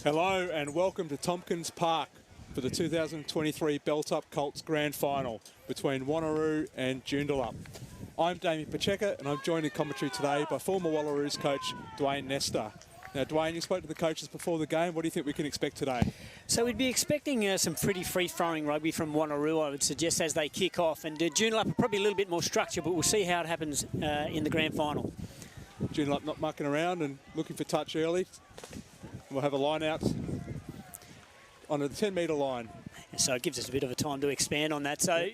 Hello and welcome to Tompkins Park for the 2023 Buildup Colts Grand Final between Wanneroo and Joondalup. I'm Damien Pacheco and I'm joined in commentary today by former Wallaroos coach Dwayne Nestor. Now Dwayne, you spoke to the coaches before the game. What do you think we can expect today? So we'd be expecting some pretty free-flowing rugby from Wanneroo, I would suggest, as they kick off. And Joondalup are probably a little bit more structured, but we'll see how it happens in the grand final. Joondalup not mucking around and looking for touch early. We'll have a line out on the 10-metre line. So it gives us a bit of a time to expand on that. So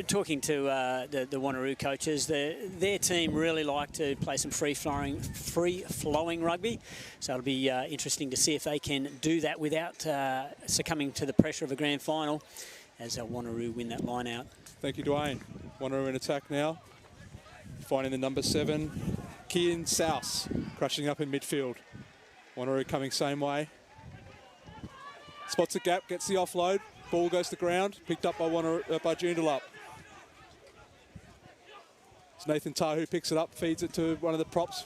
talking to the Wanneroo coaches, their team really like to play some free-flowing rugby. So it'll be interesting to see if they can do that without succumbing to the pressure of a grand final as Wanneroo win that line out. Thank you, Dwayne. Wanneroo in attack now. Finding the number 7, Kian Souse, crushing up in midfield. Wanneroo coming same way. Spots a gap, gets the offload. Ball goes to ground, picked up by Joondalup. It's Nathan Tahu picks it up, feeds it to one of the props.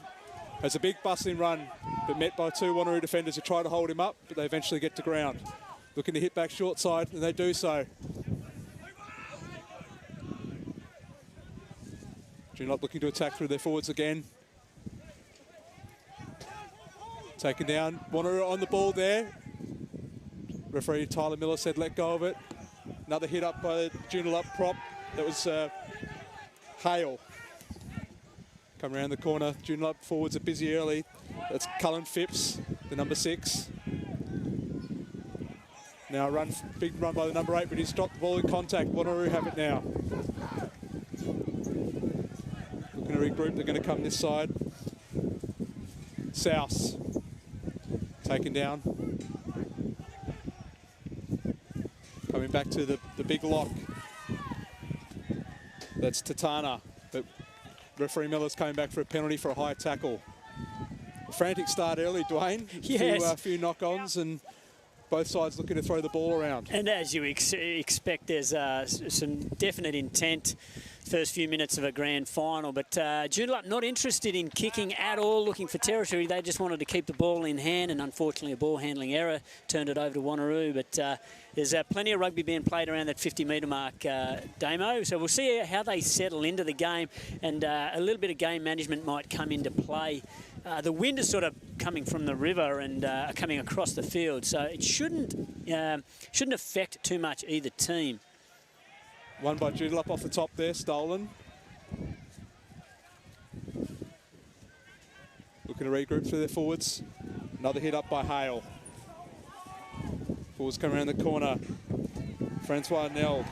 Has a big bustling run, but met by 2 Wanneroo defenders who try to hold him up, but they eventually get to ground. Looking to hit back short side, and they do so. Joondalup looking to attack through their forwards again. Taken down, Wanneroo on the ball there. Referee Tyler Miller said let go of it. Another hit up by the Joondalup prop. That was Hale. Come around the corner. Joondalup forwards are busy early. That's Cullen Phipps, the number 6. Now a big run by the number 8, but he's stopped the ball in contact. Wanneroo have it now. Looking to regroup, they're going to come this side. Souse. Taken down. Coming back to the big lock. That's Tatana. But referee Miller's coming back for a penalty for a high tackle. A frantic start early, Dwayne. Yes. A few knock-ons and both sides looking to throw the ball around. And as you expect, there's some definite intent first few minutes of a grand final, but Joondalup not interested in kicking at all, looking for territory. They just wanted to keep the ball in hand, and unfortunately a ball handling error turned it over to Wanneroo. But there's plenty of rugby being played around that 50-metre mark, Damo. So we'll see how they settle into the game, and a little bit of game management might come into play. The wind is sort of coming from the river and coming across the field, so it shouldn't affect too much either team. One by Joondalup off the top there, stolen. Looking to regroup through their forwards. Another hit up by Hale. Forwards come around the corner. Francois Nell.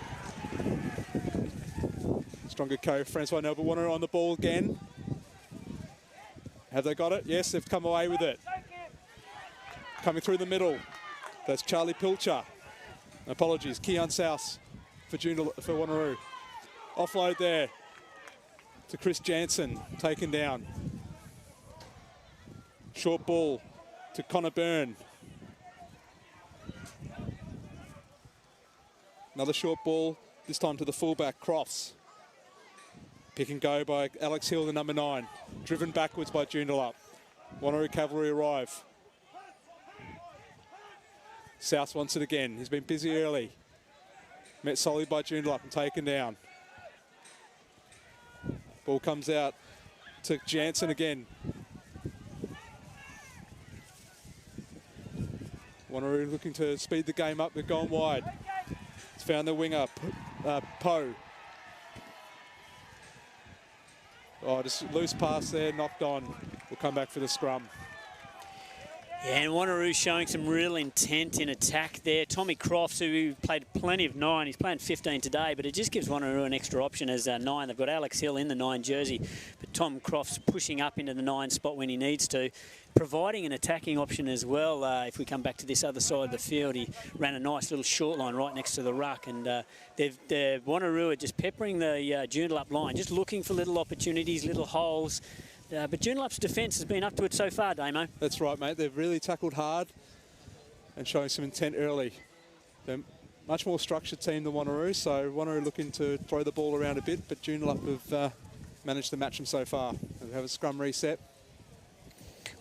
Stronger co, Francois Nell, but Wanneroo on the ball again. Have they got it? Yes, they've come away with it. Coming through the middle. That's Charlie Pilcher. Apologies, Kian Souse for Wanneroo. Offload there to Chris Jansen, taken down. Short ball to Connor Byrne. Another short ball, this time to the fullback, Crofts. Pick and go by Alex Hill, the number 9. Driven backwards by Joondalup. Wanneroo Cavalry arrive. South wants it again. He's been busy early. Met solid by Joondalup and taken down. Ball comes out to Jansen again. Wanneroo looking to speed the game up. They're gone wide. It's found the winger, Poe. Oh, just loose pass there, knocked on. We'll come back for the scrum. Yeah, and Wanneroo showing some real intent in attack there. Tommy Crofts, who played plenty of 9, he's playing 15 today, but it just gives Wanneroo an extra option as 9. They've got Alex Hill in the 9 jersey, but Tom Crofts pushing up into the 9 spot when he needs to, providing an attacking option as well. If we come back to this other side of the field, he ran a nice little short line right next to the ruck, and Wanneroo are just peppering the Joondalup line, just looking for little opportunities, little holes. But Joondalup's defence has been up to it so far, Damo. That's right, mate. They've really tackled hard and showing some intent early. They're a much more structured team than Wanneroo, so Wanneroo looking to throw the ball around a bit, but Joondalup have managed to match them so far. They have a scrum reset.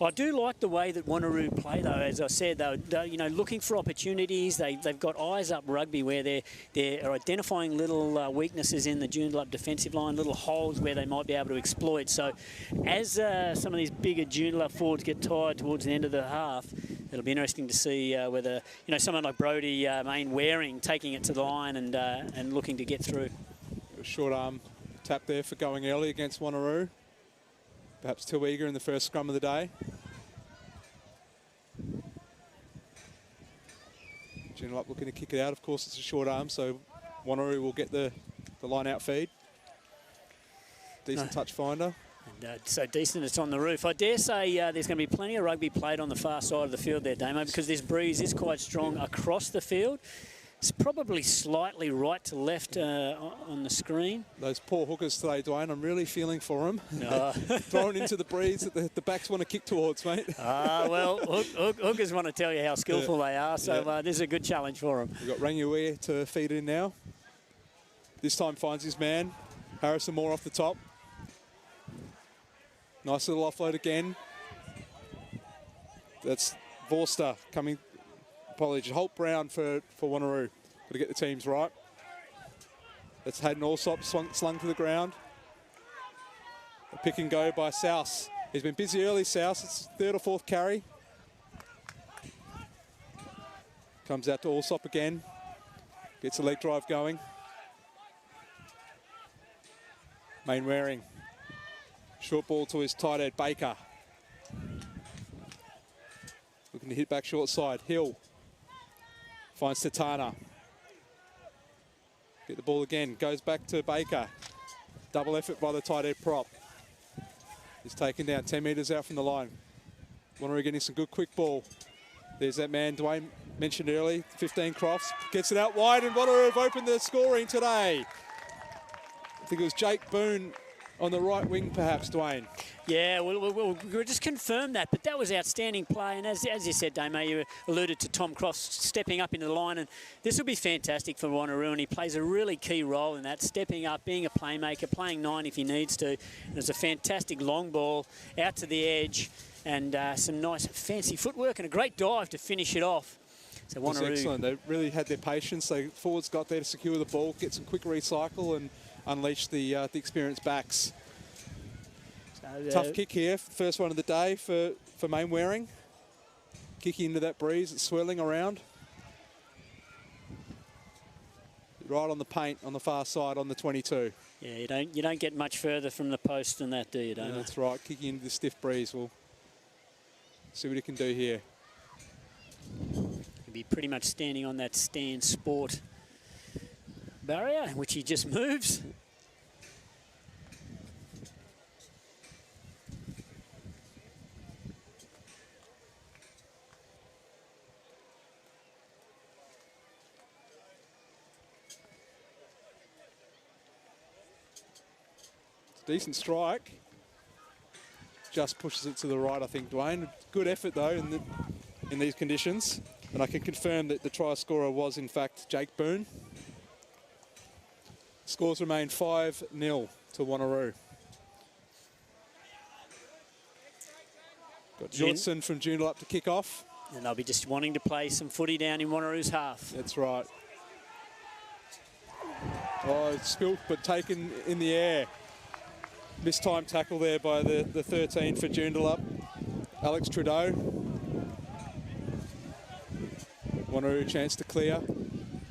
I do like the way that Wanneroo play, though. As I said, they're you know, looking for opportunities. They've got eyes up rugby where they're identifying little weaknesses in the Joondalup defensive line, little holes where they might be able to exploit. So as some of these bigger Joondalup forwards get tired towards the end of the half, it'll be interesting to see whether, you know, someone like Brodie, Main Waring, taking it to the line and looking to get through. A short arm tap there for going early against Wanneroo. Perhaps too eager in the first scrum of the day. Joondalup looking to kick it out. Of course, it's a short arm, so Wanneroo will get the line out feed. Decent touch finder. And, so decent it's on the roof. I dare say there's going to be plenty of rugby played on the far side of the field there, Damo, because this breeze is quite strong across the field. It's probably slightly right to left on the screen. Those poor hookers today, Dwayne, I'm really feeling for them. No. Thrown into the breeze that the backs want to kick towards, mate. Well, hookers want to tell you how skillful they are, so this is a good challenge for them. We've got Rangiwe to feed in now. This time finds his man. Harrison Moore off the top. Nice little offload again. That's Vorster coming. Apologies. Holt Brown for Wanneroo. Got to get the teams right. That's Hayden Allsop slung to the ground. A pick and go by South. He's been busy early, South. It's third or fourth carry. Comes out to Allsop again. Gets the leg drive going. Main Waring. Short ball to his tight head, Baker. Looking to hit back short side. Hill. Finds Tatana. Get the ball again. Goes back to Baker. Double effort by the tight head prop. He's taken down 10 metres out from the line. Wanneroo getting some good quick ball. There's that man Dwayne mentioned early, 15 Crofts. Gets it out wide, and Wanneroo have opened the scoring today. I think it was Jake Boone on the right wing, perhaps, Dwayne. Yeah, we'll just confirm that, but that was outstanding play. And as you said, Damo, you alluded to Tom Cross stepping up into the line, and this will be fantastic for Wanneroo, and he plays a really key role in that, stepping up, being a playmaker, playing 9 if he needs to. And it's a fantastic long ball out to the edge, and some nice fancy footwork and a great dive to finish it off. So Wanneroo, was excellent. They really had their patience. They forwards got there to secure the ball, get some quick recycle, and unleash the experienced backs. Tough kick here, first one of the day for Main Waring. Kicking into that breeze, it's swirling around. Right on the paint on the far side on the 22. Yeah, you don't get much further from the post than that, do you? Don't you? That's right, kicking into the stiff breeze. We'll see what he can do here. He'll be pretty much standing on that stand sport barrier, which he just moves. Decent strike. Just pushes it to the right, I think, Dwayne. Good effort, though, in these conditions. And I can confirm that the try scorer was, in fact, Jake Boone. Scores remain 5-0 to Wanneroo. Got Johnson from Joondalup to kick off. And they'll be just wanting to play some footy down in Wanneroo's half. That's right. Oh, it's spilt, but taken in the air. Mistime tackle there by the 13 for Joondalup, Alex Trudeau. Wanneroo chance to clear,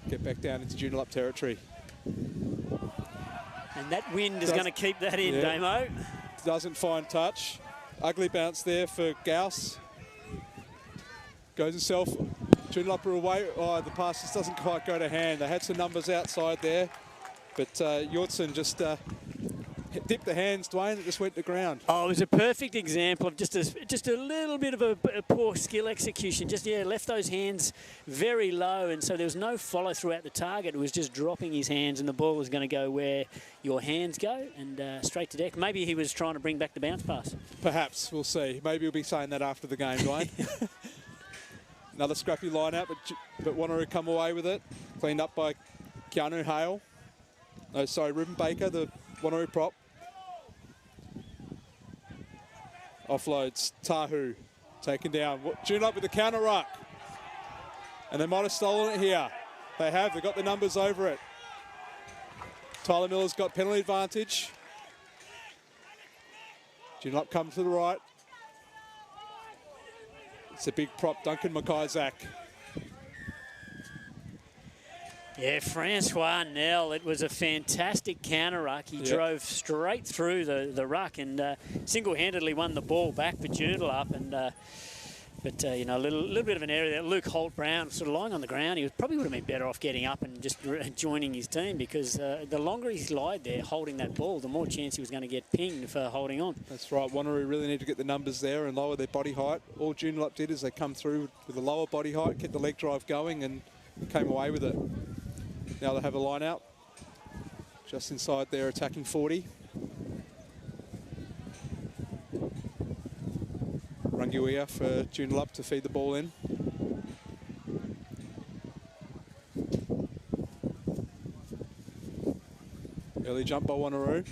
get back down into Joondalup territory. And that wind is going to keep that in, Damo. Doesn't find touch. Ugly bounce there for Gauss. Goes himself. Joondalup are away. Oh, the pass just doesn't quite go to hand. They had some numbers outside there, but Yortson just dipped the hands, Dwayne. It just went to the ground. Oh, it was a perfect example of just a little bit of a poor skill execution. Just, left those hands very low, and so there was no follow through at the target. It was just dropping his hands, and the ball was going to go where your hands go, and straight to deck. Maybe he was trying to bring back the bounce pass. Perhaps. We'll see. Maybe he'll be saying that after the game, Dwayne. Another scrappy line out, but Wanneroo come away with it. Cleaned up by Keanu Hale. No, sorry, Ruben Baker, the Wanneroo prop. Offloads Tahu. Taken down. Joondalup with the counter ruck. And they might have stolen it here. They have. They've got the numbers over it. Tyler Miller's got penalty advantage. Joondalup come to the right. It's a big prop, Duncan McIsaac. Yeah, Francois Nell, it was a fantastic counter ruck. He drove straight through the ruck and single-handedly won the ball back for Joondalup. And but you know, a little bit of an area there. Luke Holt-Brown sort of lying on the ground. He probably would have been better off getting up and just joining his team, because the longer he's lied there holding that ball, the more chance he was going to get pinged for holding on. That's right. Wanneroo really need to get the numbers there and lower their body height. All Joondalup did is they come through with a lower body height, kept the leg drive going, and came away with it. Now they have a line out just inside their attacking 40. Rangiwea for Joondalup to feed the ball in. Early jump by Wanneroo.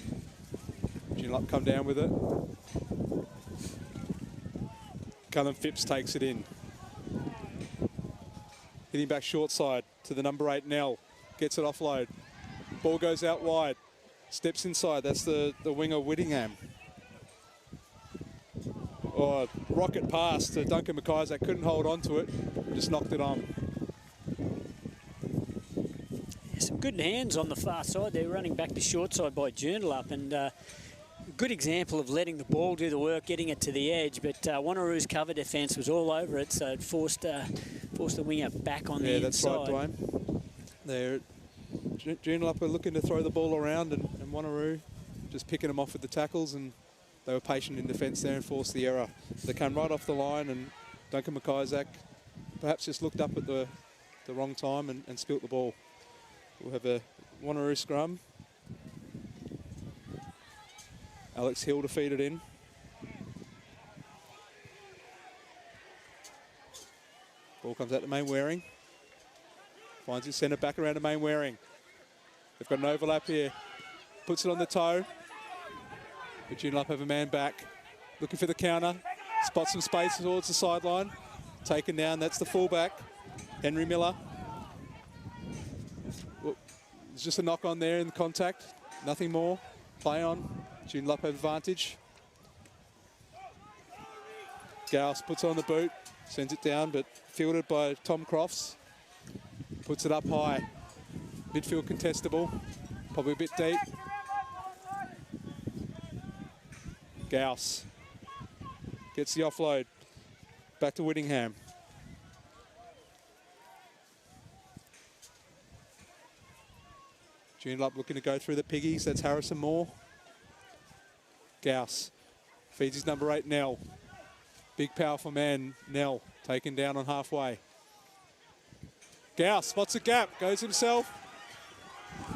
Joondalup come down with it. Cullen Phipps takes it in. Hitting back short side to the number 8, Nell. Gets it offload. Ball goes out wide. Steps inside. That's the winger Whittingham. Oh, rocket pass to Duncan McIsaac. Couldn't hold on to it. Just knocked it on. Yeah, some good hands on the far side. They're running back to short side by Joondalup, and a good example of letting the ball do the work, getting it to the edge. But Wanneroo's cover defence was all over it, so it forced the winger back on the inside. Yeah, that's right, Dwayne. Joondalup are looking to throw the ball around, and Wanneroo just picking them off with the tackles, and they were patient in defence there and forced the error. They came right off the line, and Duncan McIsaac perhaps just looked up at the wrong time and spilt the ball. We'll have a Wanneroo scrum. Alex Hill to feed it in. Ball comes out to Main Waring. Finds his centre back around to Main Waring. They've got an overlap here. Puts it on the toe. But Joondalup have a man back. Looking for the counter. Spots some space towards the sideline. Taken down. That's the fullback, Henry Miller. Well, there's just a knock on there in contact. Nothing more. Play on. Joondalup have advantage. Gauss puts on the boot. Sends it down, but fielded by Tom Crofts. Puts it up high. Midfield contestable. Probably a bit deep. Gauss gets the offload. Back to Whittingham. Joondalup looking to go through the piggies. That's Harrison Moore. Gauss feeds his number 8, Nell. Big, powerful man, Nell, taken down on halfway. Gauss spots a gap, goes himself.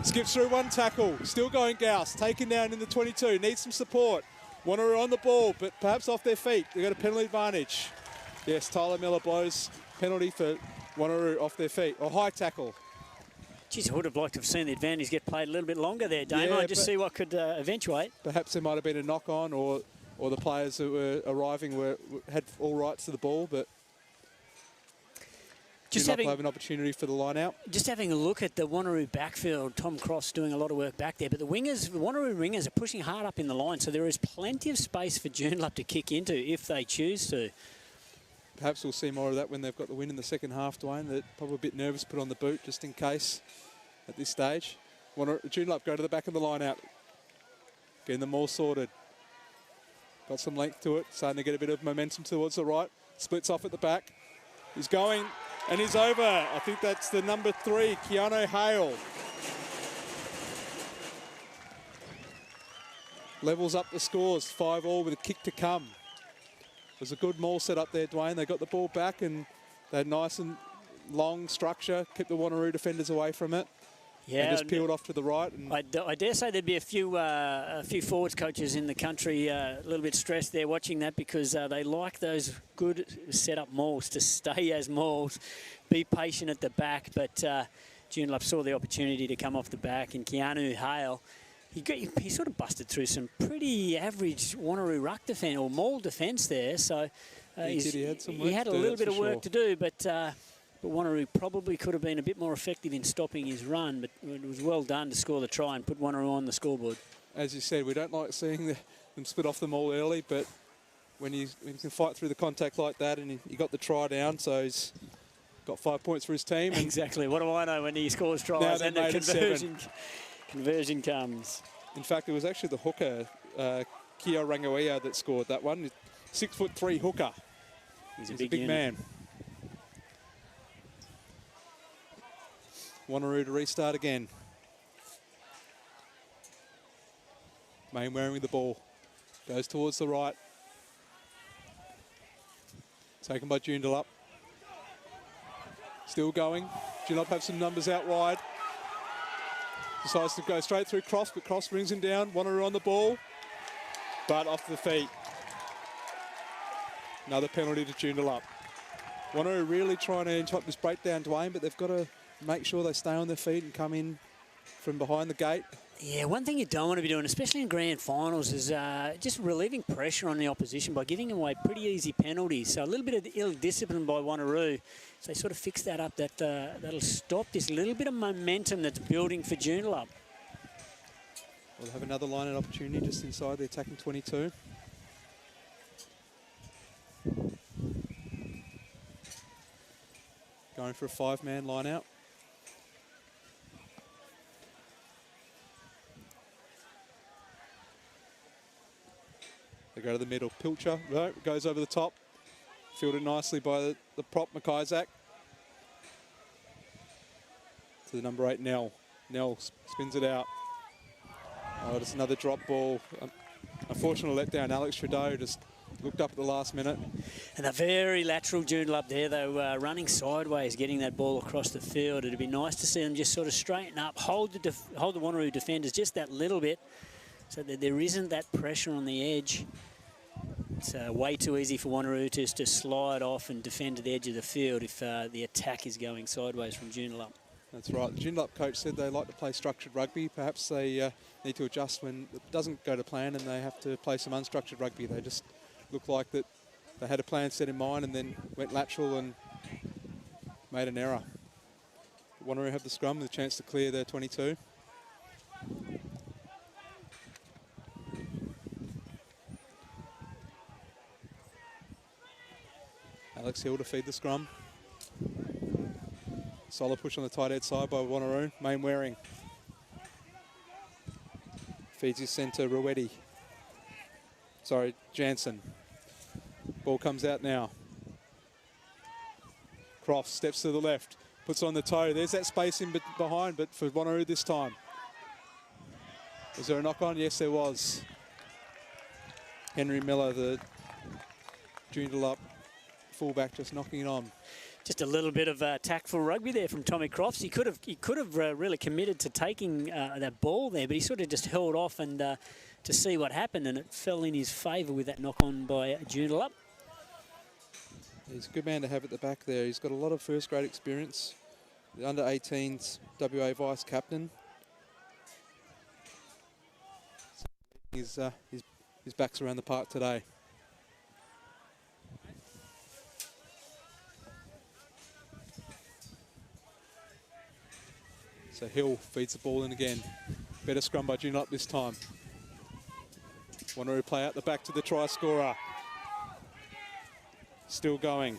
Skips through one tackle. Still going Gauss, taken down in the 22. Needs some support. Wanneroo on the ball, but perhaps off their feet. They've got a penalty advantage. Yes, Tyler Miller blows penalty for Wanneroo off their feet. Or high tackle. Geez, I would have liked to have seen the advantage get played a little bit longer there, Damo. Yeah, just see what could eventuate. Perhaps there might have been a knock-on, or the players that were arriving had all rights to the ball, but just have an opportunity for the line out. Just having a look at the Wanneroo backfield, Tom Cross doing a lot of work back there, but the Wanneroo wingers are pushing hard up in the line, so there is plenty of space for Joondalup to kick into if they choose to. Perhaps we'll see more of that when they've got the win in the second half, Dwayne. They're probably a bit nervous to put on the boot just in case at this stage. Joondalup go to the back of the line out. Getting them all sorted. Got some length to it. Starting to get a bit of momentum towards the right. Splits off at the back. He's going and he's over. I think that's the number 3, Keanu Hale. Levels up the scores, 5-all with a kick to come. It was a good maul set up there, Dwayne. They got the ball back and they had nice and long structure, kept the Wanneroo defenders away from it. Yeah, and just peeled off to the right. And I dare say there'd be a few forwards coaches in the country a little bit stressed there watching that, because they like those good set-up mauls to stay as mauls, be patient at the back. But Joondalup saw the opportunity to come off the back, and Keanu Hale, he sort of busted through some pretty average Wanneroo ruck defence or maul defence there. So he had a little bit of work to do, but Wanneroo probably could have been a bit more effective in stopping his run. But it was well done to score the try and put Wanneroo on the scoreboard. As you said, we don't like seeing them split off the maul early, but when you can fight through the contact like that, and he got the try down, so he's got 5 points for his team. Exactly. What do I know when he scores tries and the conversion comes? In fact, it was actually the hooker, Kia Rangaia, that scored that one. 6'3" hooker. He's a big man. Wanneroo to restart again. Mainwaring with the ball. Goes towards the right. Taken by Joondalup. Still going. Joondalup have some numbers out wide. Decides to go straight through Cross, but Cross brings him down. Wanneroo on the ball, but off the feet. Another penalty to Joondalup. Wanneroo really trying to interrupt this breakdown to aim, but they've got to make sure they stay on their feet and come in from behind the gate. Yeah, one thing you don't want to be doing, especially in grand finals, is just relieving pressure on the opposition by giving away pretty easy penalties. So a little bit of ill discipline by Wanneroo. So they sort of fix that up. That'll stop this little bit of momentum that's building for Joondalup. We'll have another line-out opportunity just inside the attacking 22. Going for a 5-man line-out. They go to the middle. Pilcher goes over the top. Fielded nicely by the prop, McIsaac. To the number 8, Nell. Nell spins it out. Oh, just another drop ball. Unfortunate letdown. Alex Trudeau just looked up at the last minute. And a very lateral Joondalup there, though, running sideways, getting that ball across the field. It'd be nice to see them just sort of straighten up, hold the Wanneroo defenders just that little bit, so that there isn't that pressure on the edge. It's way too easy for Wanneroo just to slide off and defend to the edge of the field if the attack is going sideways from Joondalup. That's right. The Joondalup coach said they like to play structured rugby. Perhaps they need to adjust when it doesn't go to plan and they have to play some unstructured rugby. They just look like that they had a plan set in mind and then went lateral and made an error. Wanneroo have the scrum with a chance to clear their 22. Alex Hill to feed the scrum. Solid push on the tight head side by Wanneroo. Mainwaring feeds his centre, Ruetti. Sorry, Jansen. Ball comes out now. Croft steps to the left, puts on the toe. There's that space in behind, but for Wanneroo this time. Was there a knock on? Yes, there was. Henry Miller, the Joondalup fullback, just knocking it on. Just a little bit of tactful rugby there from Tommy Crofts. He could have really committed to taking that ball there, but he sort of just held off and to see what happened, and it fell in his favour with that knock on by Joondalup. He's a good man to have at the back there. He's got a lot of first grade experience. The under-18s WA vice captain. So his back's around the park today. So Hill feeds the ball in again. Better scrum by Joondalup this time. Wanneroo play out the back to the try scorer. Still going.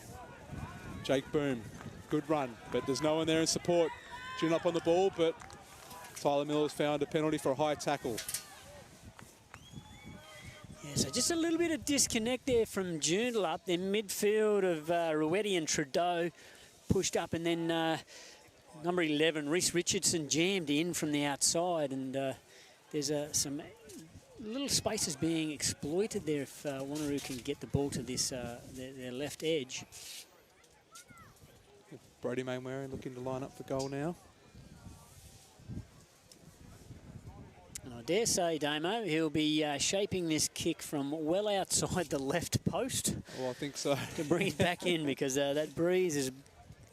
Jake Boom, good run, but there's no one there in support. Joondalup on the ball, but Tyler Miller's found a penalty for a high tackle. Yeah, so just a little bit of disconnect there from Joondalup. Their midfield of Ruetti and Trudeau pushed up, and then number 11, Reece Richardson, jammed in from the outside, and there's some little spaces being exploited there if Wanneroo can get the ball to this their left edge. Brody Mainwaring looking to line up for goal now. And I dare say, Damo, he'll be shaping this kick from well outside the left post. Oh, I think so. To bring it back in, because that breeze is a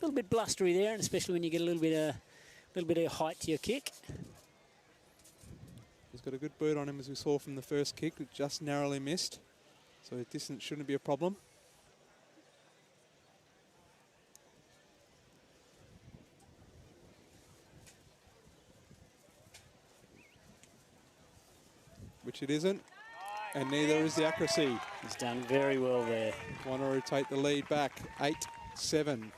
little bit blustery there, and especially when you get a little bit of height to your kick. got a good boot on him, as we saw from the first kick. It just narrowly missed. So the distance shouldn't be a problem. Which it isn't. And neither is the accuracy. He's done very well there. Wanneroo take the lead back, 8-7.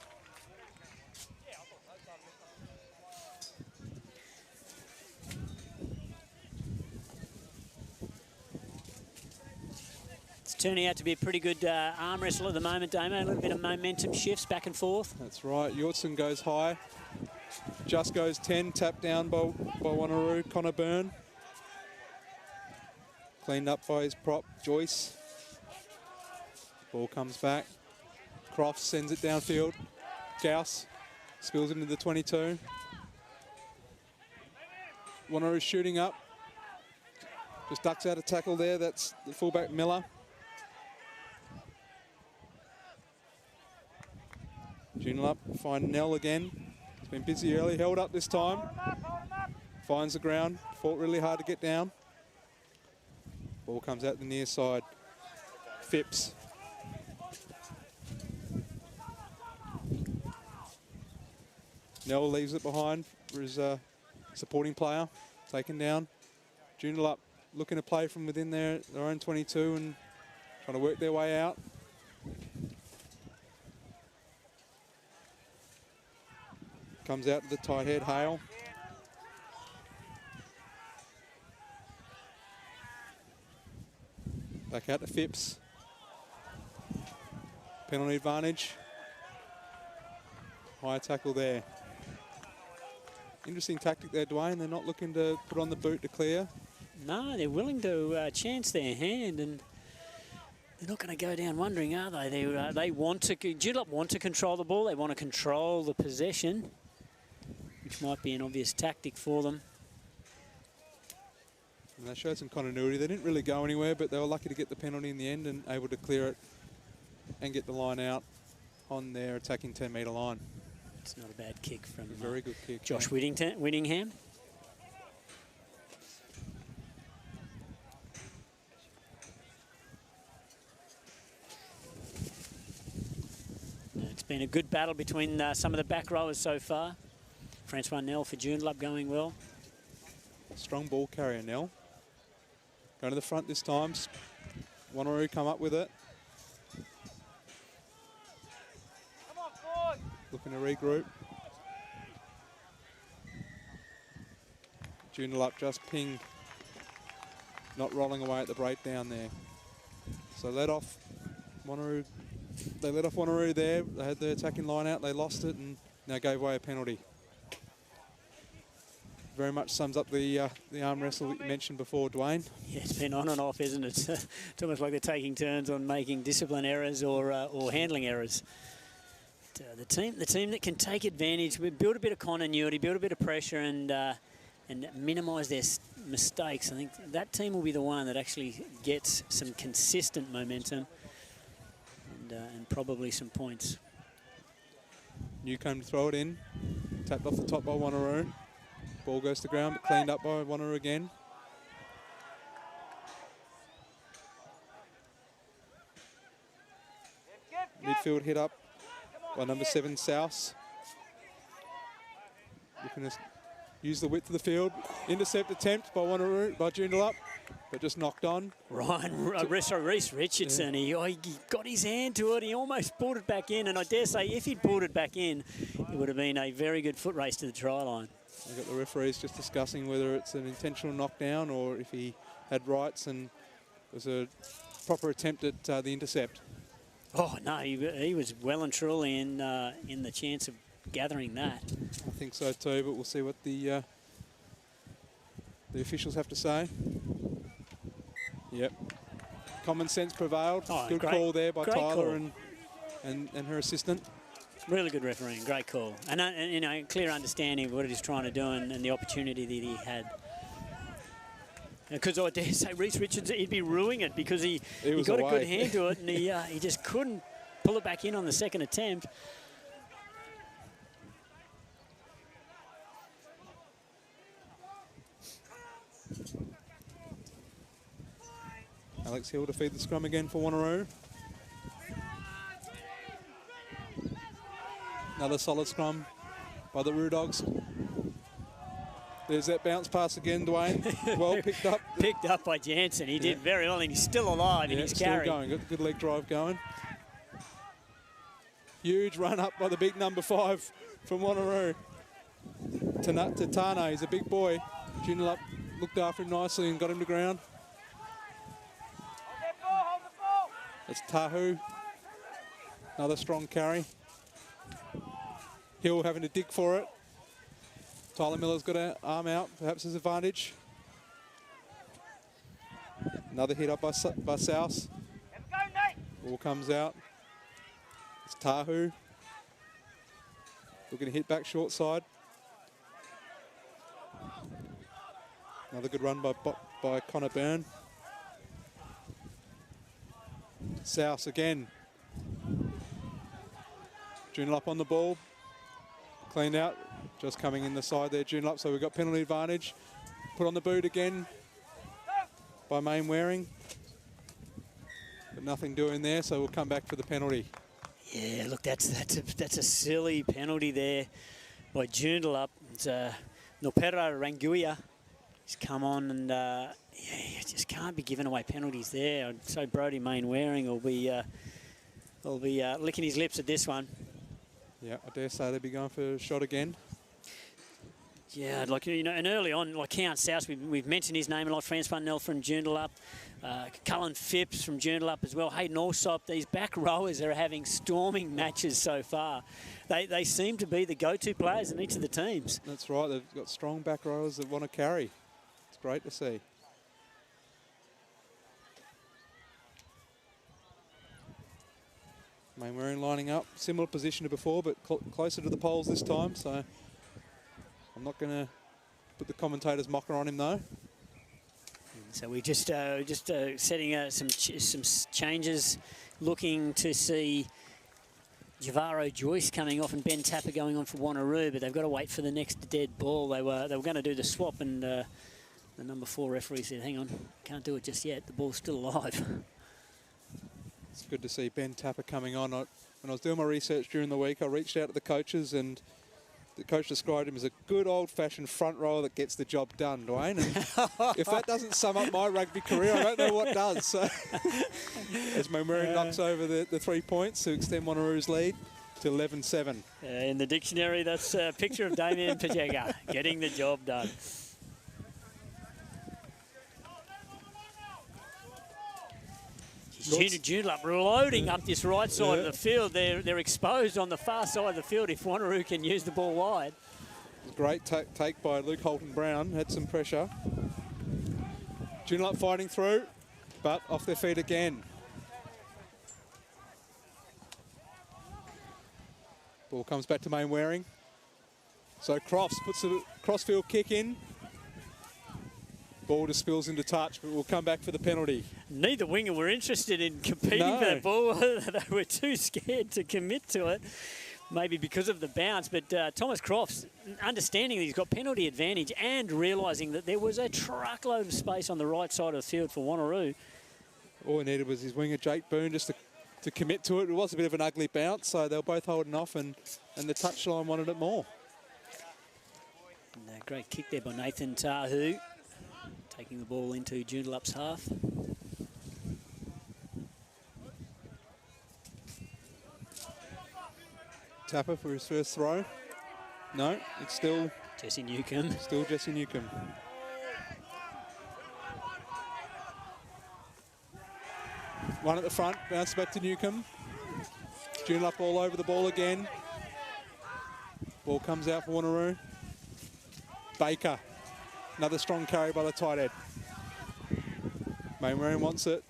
It's turning out to be a pretty good arm wrestle at the moment, Damo. A little bit of momentum shifts back and forth. That's right. Yortson goes high. Just goes 10, tapped down by Wanneroo. Connor Byrne. Cleaned up by his prop, Joyce. Ball comes back. Crofts sends it downfield. Gauss spills it into the 22. Wanneroo shooting up. Just ducks out a tackle there. That's the fullback Miller. Joondalup find Nell again. He's been busy early, held up this time. Finds the ground, fought really hard to get down. Ball comes out the near side. Phipps. Nell leaves it behind for his supporting player. Taken down. Joondalup looking to play from within their own 22 and trying to work their way out. Comes out to the tight head, Hale. Back out to Phipps. Penalty advantage. High tackle there. Interesting tactic there, Dwayne. They're not looking to put on the boot to clear. No, they're willing to chance their hand, and they're not going to go down wondering, are they? They want to. Joondalup want to control the ball. They want to control the possession, which might be an obvious tactic for them. And they showed some continuity. They didn't really go anywhere, but they were lucky to get the penalty in the end and able to clear it and get the line out on their attacking 10-metre line. It's not a bad kick from a very good kick. Josh Whittingham. It's been a good battle between some of the back rowers so far. Francois Nell for Joondalup going well. Strong ball carrier, Nell. Going to the front this time. Wanneroo come up with it. Looking to regroup. Joondalup just pinged. Not rolling away at the breakdown there. So let off Wanneroo. They let off Wanneroo there. They had the attacking line out. They lost it and now gave away a penalty. Very much sums up the arm wrestle that you mentioned before, Dwayne. Yeah, it's been on and off, isn't it? It's almost like they're taking turns on making discipline errors or handling errors. The team that can take advantage, build a bit of continuity, build a bit of pressure, and minimise their mistakes. I think that team will be the one that actually gets some consistent momentum and probably some points. Newcombe to throw it in, tapped off the top by Wanneroo. Ball goes to ground, but cleaned up by Wanneroo again. Midfield hit up by number 7, South. Looking to use the width of the field. Intercept attempt by Wanneroo, by Joondalup, but just knocked on. Reese Richardson, yeah. he got his hand to it. He almost pulled it back in, and I dare say if he'd pulled it back in, it would have been a very good foot race to the try line. We've got the referees just discussing whether it's an intentional knockdown or if he had rights and it was a proper attempt at the intercept. Oh no, he was well and truly in the chance of gathering that. I think so too, but we'll see what the officials have to say. Yep, common sense prevailed. Oh, good call there by Tyler call. and her assistant. Really good refereeing, great call, and you know, clear understanding of what he's trying to do and the opportunity that he had. Because I dare say Reese Richards, he'd be ruining it because he got a good hand to it and he just couldn't pull it back in on the second attempt. Alex Hill to feed the scrum again for Wanneroo. Another solid scrum by the Roo Dogs. There's that bounce pass again, Dwayne. Well picked up. Picked up by Jansen. He did very well, and he's still alive in his carry. Still going. Got a good leg drive going. Huge run up by the big number 5 from Wanneroo. To Tana, he's a big boy. Joondalup looked after him nicely and got him to ground. That's Tahu. Another strong carry. Hill having to dig for it. Tyler Miller's got an arm out, perhaps his advantage. Another hit up by South. Ball comes out. It's Tahu. Looking to hit back short side. Another good run by Connor Byrne. South again. Joondalup on the ball. Cleaned out. Just coming in the side there, Joondalup, so we've got penalty advantage. Put on the boot again by Main Waring. But nothing doing there, so we'll come back for the penalty. Yeah, look, that's a silly penalty there by Joondalup. It's Nopera Ranguia. He's come on and yeah, you just can't be giving away penalties there. So Brody Main Waring will be licking his lips at this one. Yeah, I dare say they'll be going for a shot again. Yeah, like, you know, and early on, like Count South, we've mentioned his name a lot. Franz Van from Joondalup, Cullen Phipps from Joondalup as well, Hayden Alsop. These back rowers are having storming matches so far. They seem to be the go-to players in each of the teams. That's right. They've got strong back rowers that want to carry. It's great to see. Mainwaring lining up, similar position to before, but closer to the poles this time. So I'm not going to put the commentator's mocker on him though. So we're just setting some changes, looking to see Javaro Joyce coming off and Ben Tapper going on for Wanneroo, but they've got to wait for the next dead ball. They were going to do the swap, and the number 4 referee said, "Hang on, can't do it just yet. The ball's still alive." It's good to see Ben Tapper coming on. When I was doing my research during the week, I reached out to the coaches, and the coach described him as a good old-fashioned front rower that gets the job done, Dwayne. And if that doesn't sum up my rugby career, I don't know what does. So as Mainwaring knocks over the 3 points to extend Wanneroo's lead to 11-7. In the dictionary, that's a picture of Damien Pajega getting the job done. Joondalup loading up this right side of the field. They're exposed on the far side of the field if Wanneroo can use the ball wide. Great take by Luke Holton-Brown. Had some pressure. Joondalup fighting through, but off their feet again. Ball comes back to Mainwaring. So Crofts puts a crossfield kick in. Ball just spills into touch, but we'll come back for the penalty. Neither winger were interested in competing for that ball. They were too scared to commit to it, maybe because of the bounce. But Thomas Crofts, understanding that he's got penalty advantage and realising that there was a truckload of space on the right side of the field for Wanneroo. All he needed was his winger, Jake Boone, just to commit to it. It was a bit of an ugly bounce, so they were both holding off, and the touchline wanted it more. And a great kick there by Nathan Tahu. Taking the ball into Joondalup's half. Tapper for his first throw. No, it's still Jesse Newcomb. Still Jesse Newcomb. One at the front, bounce back to Newcomb. Joondalup all over the ball again. Ball comes out for Wanneroo. Baker. Another strong carry by the tight end. Mainwaring wants it.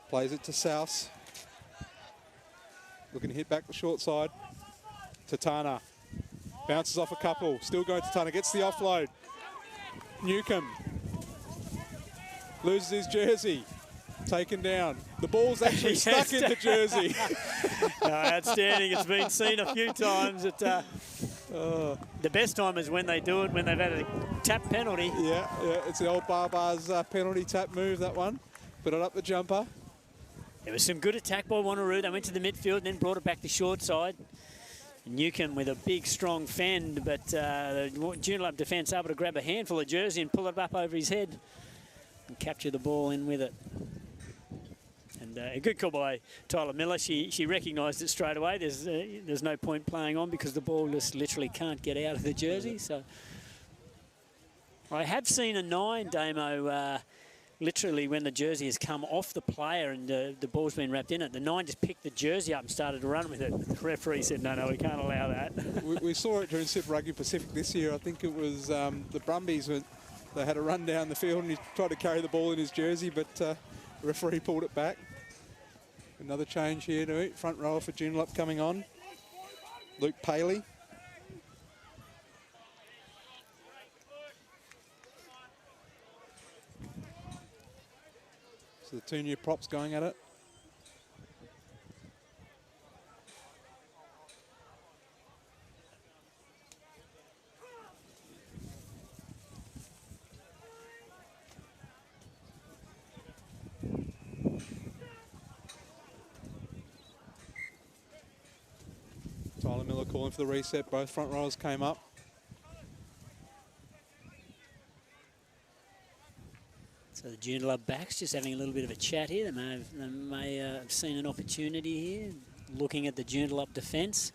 Plays it to South. Looking to hit back the short side. Tatana. Bounces off a couple. Still going to Tatana. Gets the offload. Newcomb. Loses his jersey. Taken down. The ball's actually stuck in the jersey. Outstanding. It's been seen a few times. The best time is when they do it, when they've had a tap penalty. Yeah, it's the old Barbar's penalty tap move, that one. Put it up the jumper. There was some good attack by Wanneroo. They went to the midfield and then brought it back to short side. Newcomb with a big, strong fend, but the Joondalup defence able to grab a handful of jersey and pull it up over his head and capture the ball in with it. And a good call by Tyler Miller. She recognised it straight away. There's no point playing on because the ball just literally can't get out of the jersey. So I have seen a 9, Damo, literally when the jersey has come off the player and the ball's been wrapped in it. The 9 just picked the jersey up and started to run with it. The referee said, no, we can't allow that. we saw it during Super Rugby Pacific this year. I think it was the Brumbies when they had a run down the field and he tried to carry the ball in his jersey, but the referee pulled it back. Another change here to front row for Joondalup coming on. Luke Paley. So the 2 new props going at it. Tyler Miller calling for the reset. Both front rows came up. So the Joondalup backs just having a little bit of a chat here. They may have seen an opportunity here, looking at the Joondalup defence.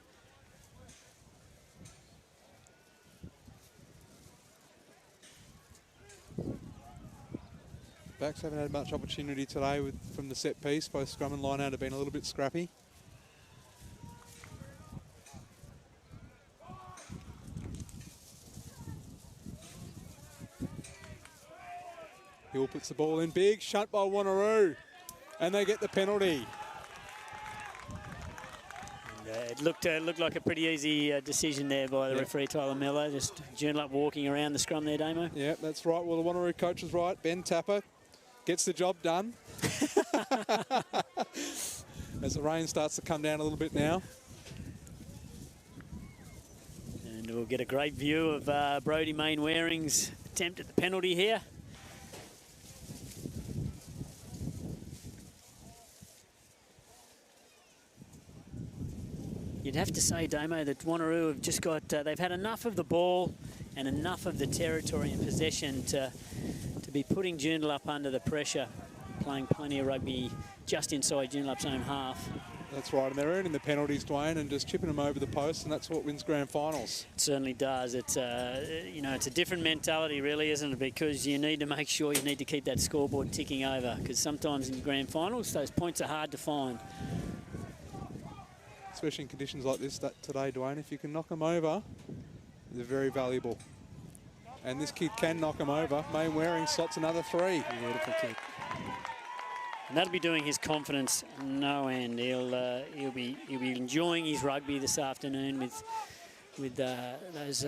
Backs haven't had much opportunity today from the set piece. Both scrum and line out have been a little bit scrappy. Hill puts the ball in big, shunt by Wanneroo, and they get the penalty. And, it looked like a pretty easy decision there by the referee, Tyler Miller. Just Joondalup walking around the scrum there, Damo. Yeah, that's right. Well, the Wanneroo coach is right. Ben Tapper gets the job done. As the rain starts to come down a little bit now. And we'll get a great view of Brodie Mainwaring's attempt at the penalty here. You'd have to say, Damo, that Wanneroo have just got, they've had enough of the ball and enough of the territory and possession to be putting Joondalup under the pressure, playing plenty of rugby just inside Joondalup's own half. That's right, and they're earning the penalties, Dwayne, and just chipping them over the post, and that's what wins grand finals. It certainly does. It's you know, it's a different mentality, really, isn't it? Because you need to make sure you need to keep that scoreboard ticking over, because sometimes in grand finals, those points are hard to find. Especially in conditions like this today, Dwayne, if you can knock them over, they're very valuable. And this kid can knock them over. Mainwaring slots another 3. Beautiful kick. And that'll be doing his confidence no end. He'll be enjoying his rugby this afternoon with those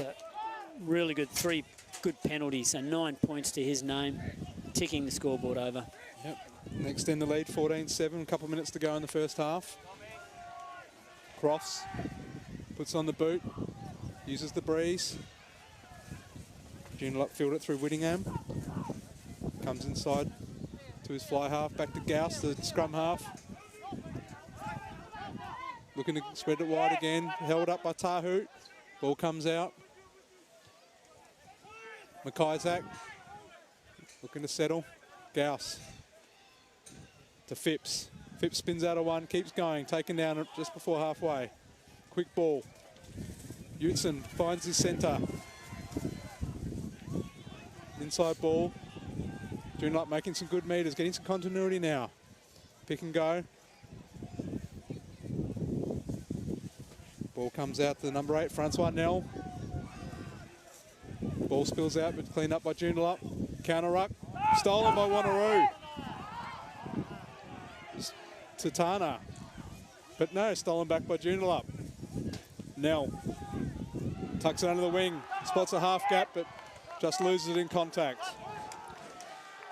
really good 3 good penalties. So 9 points to his name, ticking the scoreboard over. Yep. Next in the lead, 14-7. A couple of minutes to go in the first half. Crofts puts on the boot, uses the breeze. Joondalup field it through Whittingham. Comes inside to his fly half, back to Gauss, the scrum half. Looking to spread it wide again, held up by Tahu. Ball comes out. McIsaac looking to settle. Gauss to Phipps. Phipps spins out of 1, keeps going, taken down just before halfway. Quick ball. Utzon finds his centre. Inside ball. Joondalup making some good meters, getting some continuity now. Pick and go. Ball comes out to the number 8, Francois Nell. Ball spills out, but cleaned up by Joondalup. Counter ruck. Stolen by Wanneroo. Tatana, but no, stolen back by Joondalup. Nell tucks it under the wing, spots a half gap, but just loses it in contact.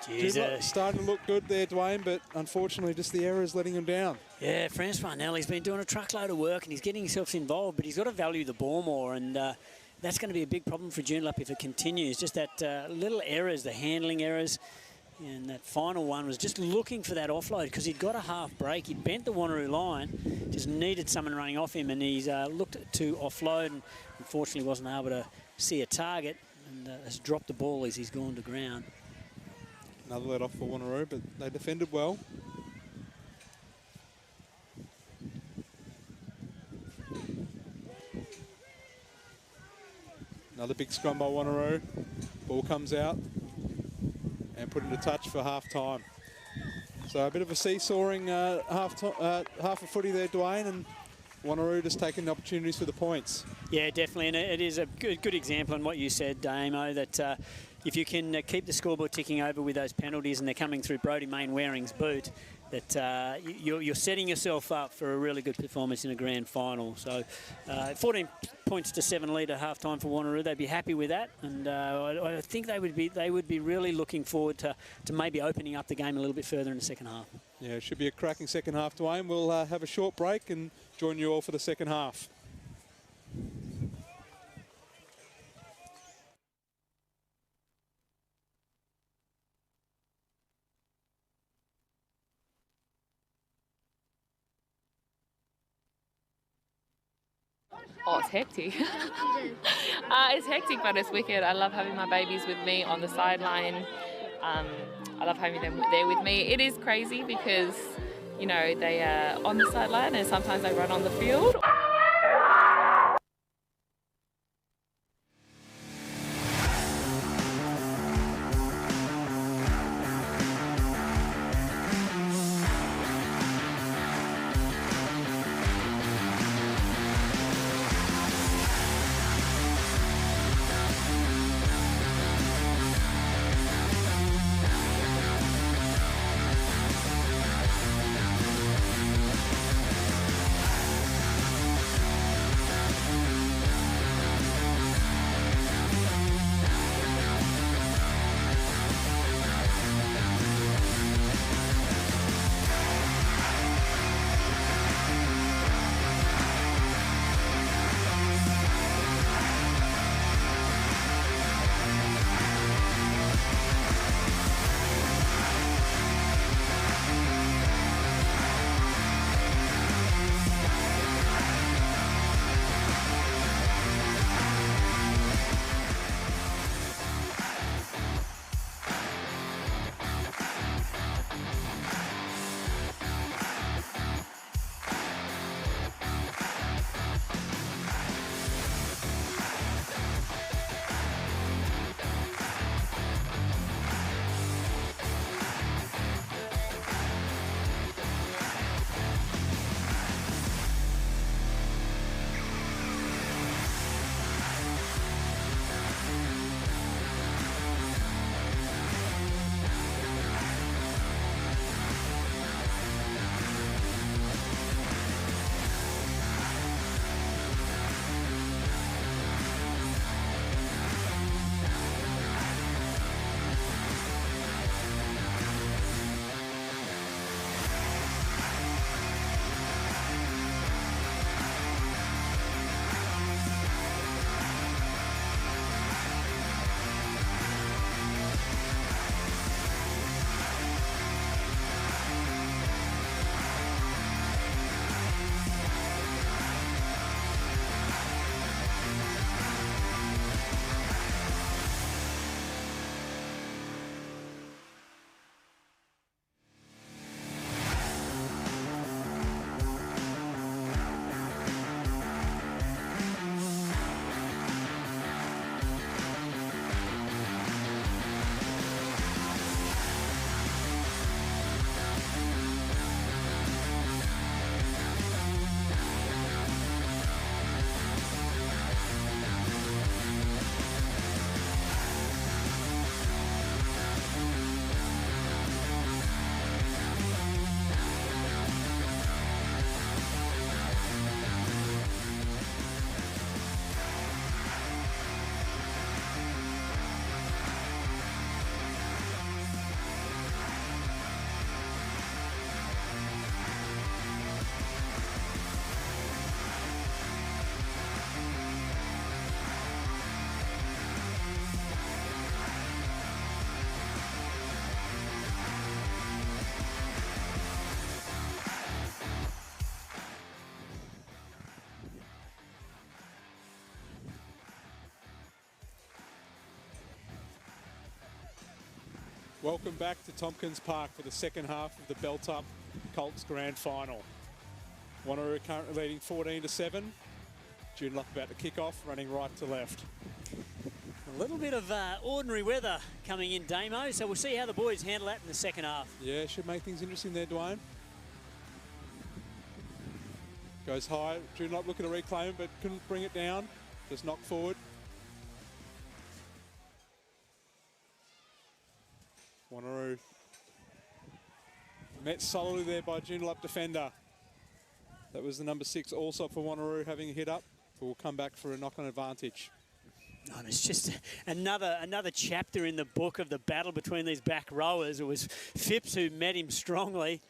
Jesus. Starting to look good there, Dwayne, but unfortunately just the errors letting him down. Yeah, Francois now, he's been doing a truckload of work and he's getting himself involved, but he's got to value the ball more, and that's going to be a big problem for Joondalup if it continues. Just that little errors, the handling errors, and that final one was just looking for that offload because he'd got a half break. He'd bent the Wanneroo line, just needed someone running off him, and he's looked to offload and unfortunately wasn't able to see a target and has dropped the ball as he's gone to ground. Another let off for Wanneroo, but they defended well. Another big scrum by Wanneroo. Ball comes out and put into touch for half time. So a bit of a seesawing half a footy there, Dwayne, and Wanneroo just taking the opportunities for the points. Yeah, definitely, and it is a good example on what you said, Damo, that if you can keep the scoreboard ticking over with those penalties and they're coming through Brodie Main-Waring's boot, that you're setting yourself up for a really good performance in a grand final. So 14 points to 7 lead at half-time for Wanneroo. They'd be happy with that, and I think they would be really looking forward to maybe opening up the game a little bit further in the second half. Yeah, it should be a cracking second half, Dwayne. We'll have a short break and join you all for the second half. Oh, it's hectic. It's hectic, but it's wicked. I love having my babies with me on the sideline. I love having them there with me. It is crazy because, you know, they are on the sideline and sometimes they run on the field. Welcome back to Tompkins Park for the second half of the built-up Colts Grand Final. Wanneroo currently leading 14-7. Joondalup about to kick off, running right to left. A little bit of ordinary weather coming in, Damo, so we'll see how the boys handle that in the second half. Yeah, should make things interesting there, Dwayne. Goes high. Joondalup looking to reclaim it, but couldn't bring it down. Just knocked forward. Wanneroo met solidly there by Joondalup defender. That was the number 6 also for Wanneroo having a hit up. But we'll come back for a knock-on advantage. Oh, and it's just another chapter in the book of the battle between these back rowers. It was Phipps who met him strongly.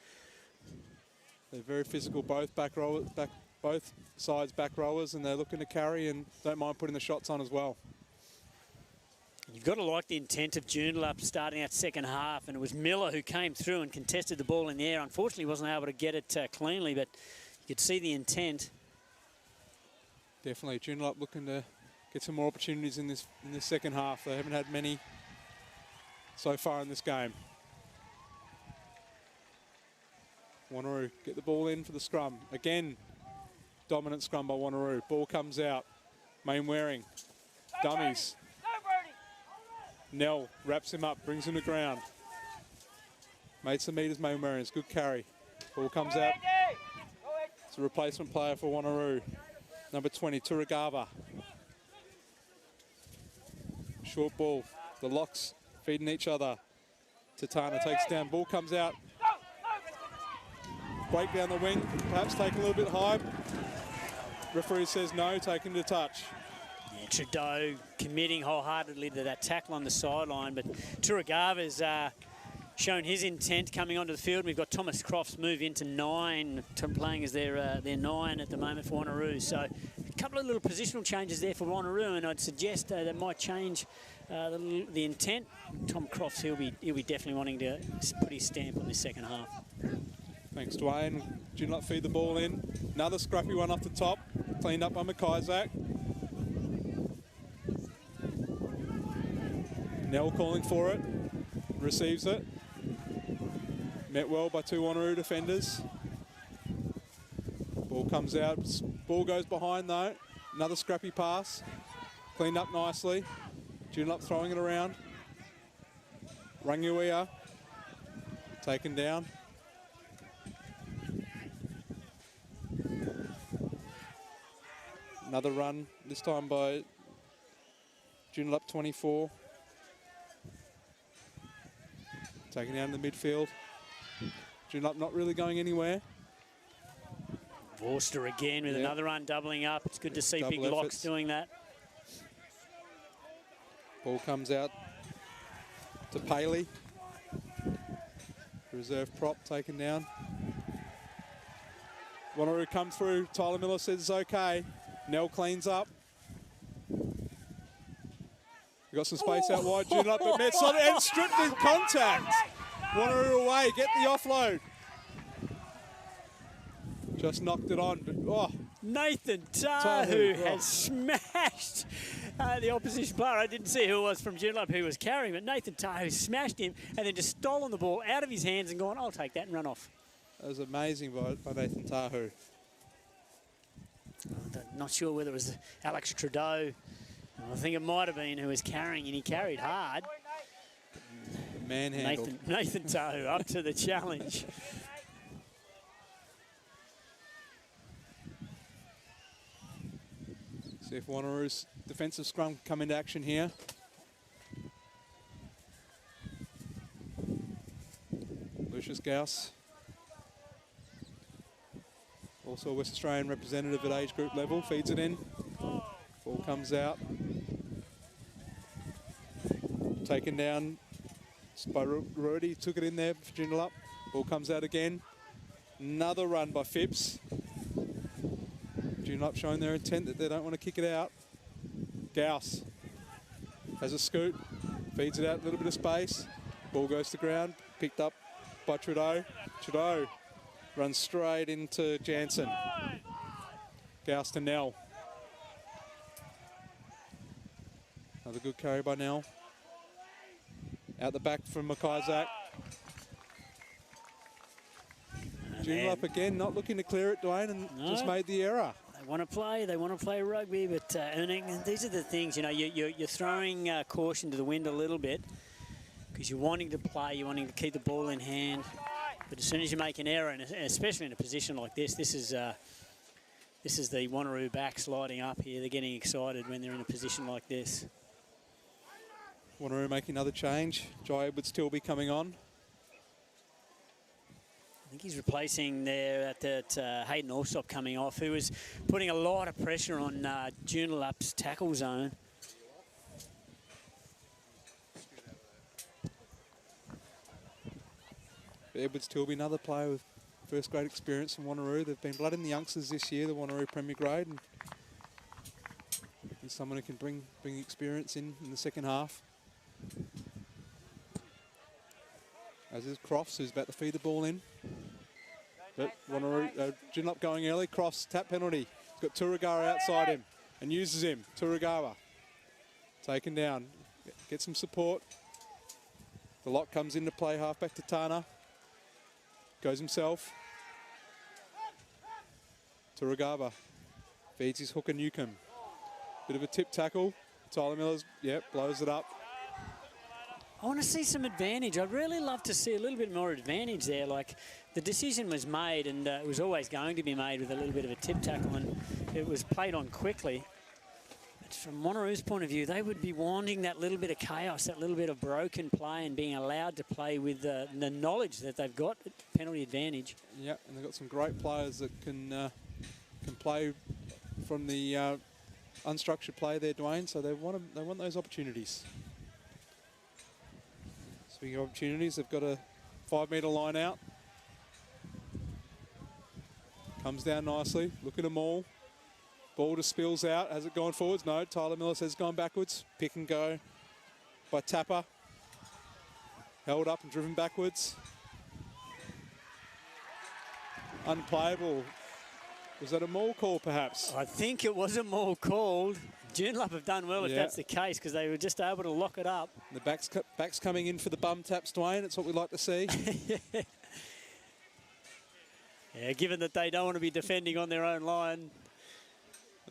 They're very physical, both both sides back rowers, and they're looking to carry and don't mind putting the shots on as well. You've got to like the intent of Joondalup starting that second half, and it was Miller who came through and contested the ball in the air. Unfortunately, wasn't able to get it cleanly, but you could see the intent. Definitely, Joondalup looking to get some more opportunities in this second half. They haven't had many so far in this game. Wanneroo get the ball in for the scrum. Again, dominant scrum by Wanneroo. Ball comes out. Mainwaring, dummies. Nell wraps him up, brings him to ground. Made some meters, Mainwaring. It's good carry. Ball comes out. It's a replacement player for Wanneroo. Number 20, Turagava. Short ball. The locks feeding each other. Tatana takes down. Ball comes out. Break down the wing. Perhaps take a little bit high. Referee says no, taking the touch. Yeah, Trudeau committing wholeheartedly to that tackle on the sideline, but Turagava's shown his intent coming onto the field. We've got Thomas Crofts move into 9, playing as their 9 at the moment for Wanneroo. So a couple of little positional changes there for Wanneroo, and I'd suggest that might change the intent. Tom Crofts, he'll be definitely wanting to put his stamp on this second half. Thanks, Dwayne. Joondalup feed the ball in. Another scrappy one off the top. Cleaned up by McIsaac. Nell calling for it. Receives it. Met well by 2 Wanneroo defenders. Ball comes out. Ball goes behind though. Another scrappy pass. Cleaned up nicely. Joondalup throwing it around. Rangiwea taken down. Another run, this time by Joondalup 24. Taken down to the midfield. Joondalup not really going anywhere. Vorster again with another run doubling up. It's good to see big Double locks efforts. doing that. Ball comes out to Paley. Reserve prop taken down. Wanneroo come through. Tyler Miller says it's okay. Nell cleans up. We got some space out wide. Joondalup, but Mets on it and stripped in contact. Wanneroo away. Get the offload. Just knocked it on. But, oh. Nathan Tahu has smashed the opposition player. I didn't see who it was from Joondalup who was carrying, but Nathan Tahu smashed him and then just stolen the ball out of his hands and gone, I'll take that and run off. That was amazing by Nathan Tahu. Not sure whether it was Alex Trudeau. I think it might have been who was carrying, and he carried hard. Manhandled. Nathan Tahu up to the challenge. See if Wanneroo's defensive scrum come into action here. Lucius Gauss. Also a West Australian representative at age group level, feeds it in. Ball comes out. Taken down by Rudy, took it in there for Joondalup. Ball comes out again. Another run by Phipps. Joondalup showing their intent that they don't want to kick it out. Gauss has a scoot, feeds it out a little bit of space. Ball goes to ground, picked up by Trudeau. Trudeau runs straight into Jansen. Gauss to Nell. Another good carry by Nell. Out the back from Mackayzak. Joondalup again, not looking to clear it, Dwayne, and just made the error. They want to play rugby, but these are the things, you know, you're throwing caution to the wind a little bit because you're wanting to play, you're wanting to keep the ball in hand. But as soon as you make an error, and especially in a position like this, this is the Wanneroo back sliding up here. They're getting excited when they're in a position like this. Wanneroo making another change. Jai Edwards-Tilby coming on. I think he's replacing there at that Hayden Allsop coming off, who was putting a lot of pressure on Joondalup's tackle zone. Edwards-Tilby, another player with first grade experience from Wanneroo. They've been blooding the youngsters this year, the Wanneroo Premier Grade, and he's someone who can bring experience in the second half. As is Crofts, who's about to feed the ball in. But Wanneroo, Joondalup going early. Crofts, tap penalty. He's got Turagawa outside him and uses him. Turagawa taken down. Get some support. The lock comes into play, half back to Tana. Goes himself. Turagawa feeds his hooker Newcomb. Bit of a tip tackle. Tyler Miller's, blows it up. I want to see some advantage. I'd really love to see a little bit more advantage there. Like, the decision was made, and it was always going to be made with a little bit of a tip tackle, and it was played on quickly. But from Wanneroo's point of view, they would be wanting that little bit of chaos, that little bit of broken play, and being allowed to play with the knowledge that they've got penalty advantage. Yeah, and they've got some great players that can play from the unstructured play there, Dwayne. So they want those opportunities. Speaking of opportunities, they've got a 5-metre line out. Comes down nicely. Look at them all. Ball just spills out. Has it gone forwards? No. Tyler Miller says it's gone backwards. Pick and go by Tapper. Held up and driven backwards. Unplayable. Was that a maul call, perhaps? I think it was a maul called. Joondalup have done well if that's the case, because they were just able to lock it up. The back's coming in for the bum taps, Dwayne. It's what we like to see. Yeah, given that they don't want to be defending on their own line.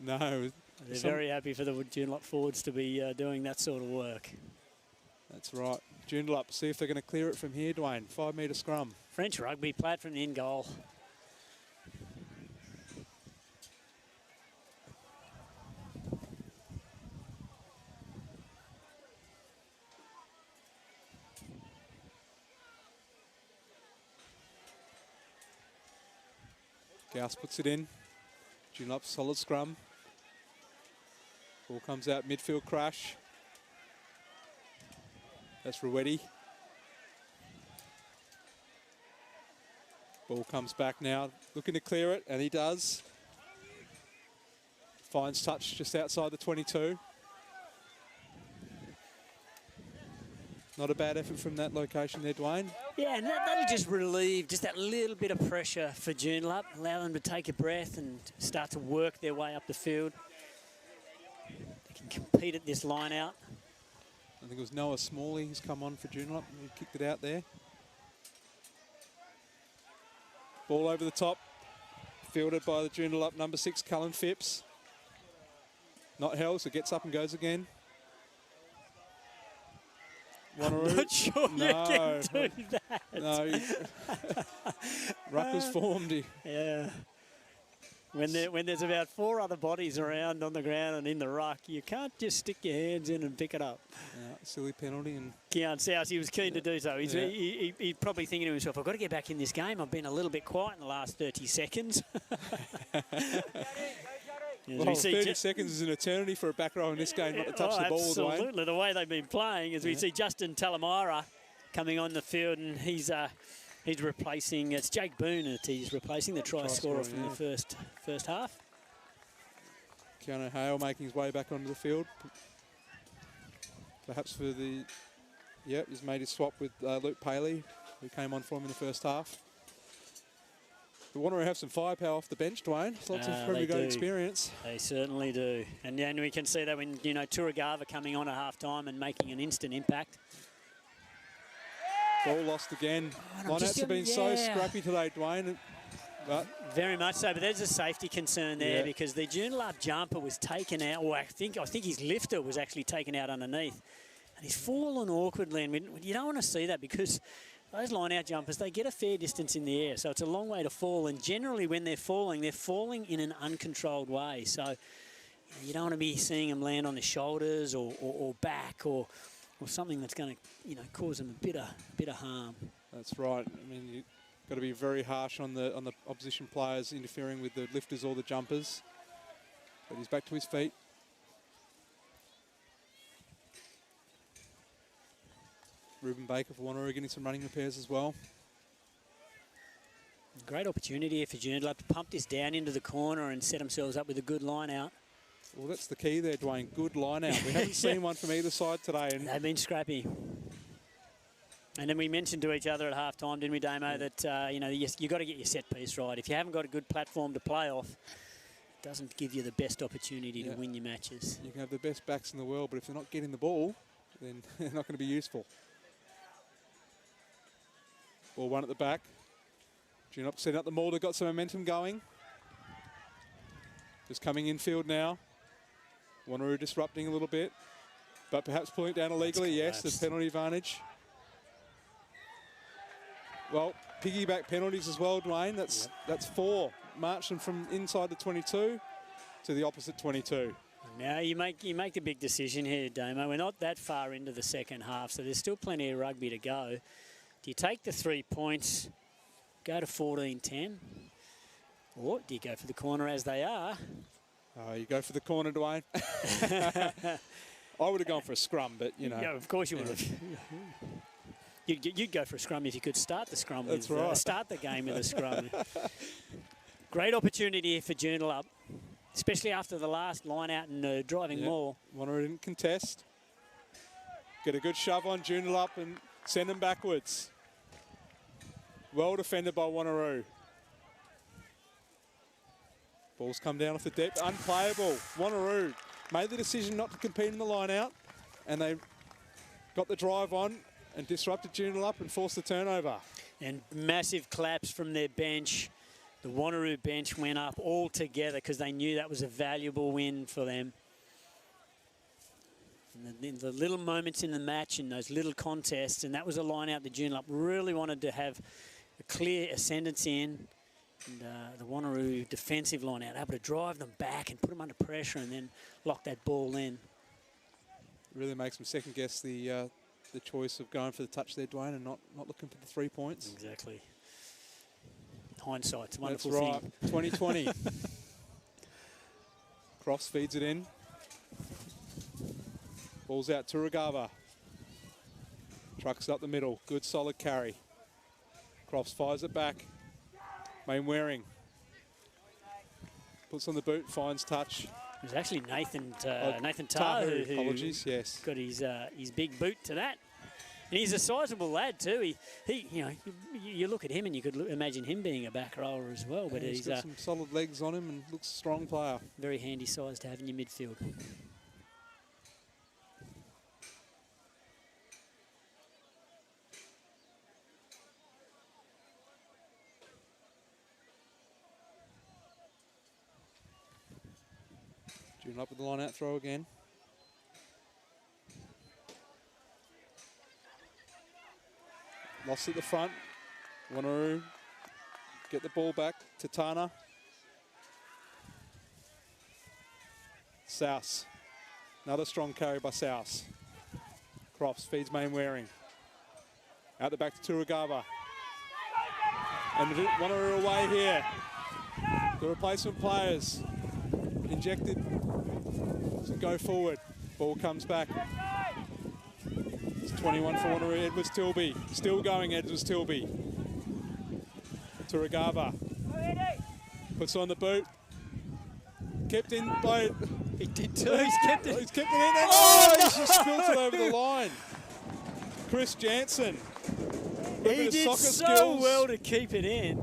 No. They're very happy for the Joondalup forwards to be doing that sort of work. That's right. Joondalup, see if they're going to clear it from here, Dwayne. 5-metre scrum. French rugby played from the in goal. Gauss puts it in. Joondalup, solid scrum. Ball comes out, midfield crash. That's Ruetti. Ball comes back now, looking to clear it, and he does. Finds touch just outside the 22. Not a bad effort from that location there, Dwayne. Yeah, and that'll just relieve just that little bit of pressure for Joondalup, allow them to take a breath and start to work their way up the field. They can compete at this line out. I think it was Noah Smalley who's come on for Joondalup. He kicked it out there. Ball over the top, fielded by the Joondalup number 6, Cullen Phipps. Not held, so gets up and goes again. Wanneroo. I'm not sure you can do that. No. Ruck was formed. Yeah. When there's about 4 other bodies around on the ground and in the ruck, you can't just stick your hands in and pick it up. Yeah, silly penalty. And Keon South, he was keen to do so. He's probably thinking to himself, I've got to get back in this game. I've been a little bit quiet in the last 30 seconds. Well, 30 seconds is an eternity for a back row in this game not to touch the ball, Dwayne. Absolutely. The way they've been playing, as we see Justin Talamira coming on the field, and he's replacing, it's Jake Boone that he's replacing, the try scorer from the first half. Keanu Hale making his way back onto the field. Perhaps for the, he's made his swap with Luke Paley, who came on for him in the first half. We want to have some firepower off the bench, Dwayne. Lots of Premier Grade experience. They certainly do. And we can see that when, Turagawa coming on at half-time and making an instant impact. Ball lost again. Oh, Lineouts have been so scrappy today, Dwayne. But very much so, but there's a safety concern there because the Joondalup jumper was taken out, or I think his lifter was actually taken out underneath. And he's fallen awkwardly, and you don't want to see that because those line-out jumpers, they get a fair distance in the air, so it's a long way to fall, and generally when they're falling in an uncontrolled way. So you don't want to be seeing them land on their shoulders or back or something that's going to cause them a bit of harm. That's right. I mean, you've got to be very harsh on the opposition players interfering with the lifters or the jumpers. But he's back to his feet. Ruben Baker for Wanneroo getting some running repairs as well. Great opportunity here for Joondalup to pump this down into the corner and set themselves up with a good line out. Well, that's the key there, Dwayne. Good line out. We haven't seen one from either side today. And they've been scrappy. And then we mentioned to each other at half-time, didn't we, Damo, that you've got to get your set piece right. If you haven't got a good platform to play off, it doesn't give you the best opportunity to win your matches. You can have the best backs in the world, but if they're not getting the ball, then they're not going to be useful. Ball one at the back. Joondalup setting up the maul. They've got some momentum going. Just coming infield now. Wanneroo disrupting a little bit, but perhaps pulling it down illegally. Yes, the penalty advantage. Well, piggyback penalties as well, Dwayne. That's 4. March them from inside the 22 to the opposite 22. Now you make the big decision here, Damo. We're not that far into the second half, so there's still plenty of rugby to go. Do you take the 3 points, go to 14-10, or do you go for the corner as they are? You go for the corner, Dwayne. I would have gone for a scrum, but you know. Yeah, of course you would have. You'd go for a scrum if you could start the scrum. That's right. Start the game with a scrum. Great opportunity here for Joondalup, especially after the last line out and driving maul. Wanneroo didn't contest. Get a good shove on Joondalup and send them backwards. Well defended by Wanneroo. Ball's come down off the depth, unplayable. Wanneroo made the decision not to compete in the line out, and they got the drive on and disrupted Joondalup and forced the turnover. And massive claps from their bench. The Wanneroo bench went up all together because they knew that was a valuable win for them. And the little moments in the match and those little contests, and that was a line out that Joondalup really wanted to have a clear ascendancy in. And the Wanneroo defensive line out, able to drive them back and put them under pressure and then lock that ball in. Really makes them second guess the choice of going for the touch there, Dwayne, and not looking for the 3 points. Exactly. Hindsight's a wonderful thing. That's right. 2020. Cross feeds it in. Ball's out to Rugava. Trucks up the middle. Good solid carry. Crofts fires it back. Mainwaring puts on the boot, finds touch. It was actually Nathan Tahu who apologies, yes, got his big boot to that. And he's a sizable lad too. He you look at him and you could imagine him being a back rower as well. But he's got some solid legs on him and looks a strong player. Very handy size to have in your midfield. Joondalup with the line out throw again. Lost at the front. Wanneroo get the ball back to Tana. South. Another strong carry by South. Crofts feeds Mainwaring. Out the back to Turugava. And Wanneroo away here. The replacement players injected to go forward. Ball comes back. It's 21 for Wanneroo. Edwards Tilby. Still going, Edwards Tilby. Turugava. Puts on the boot. Kept in by... He did too. He's kept it. He's kept it in. And he's just spilled it over the line. Chris Jansen. He did so well to keep it in.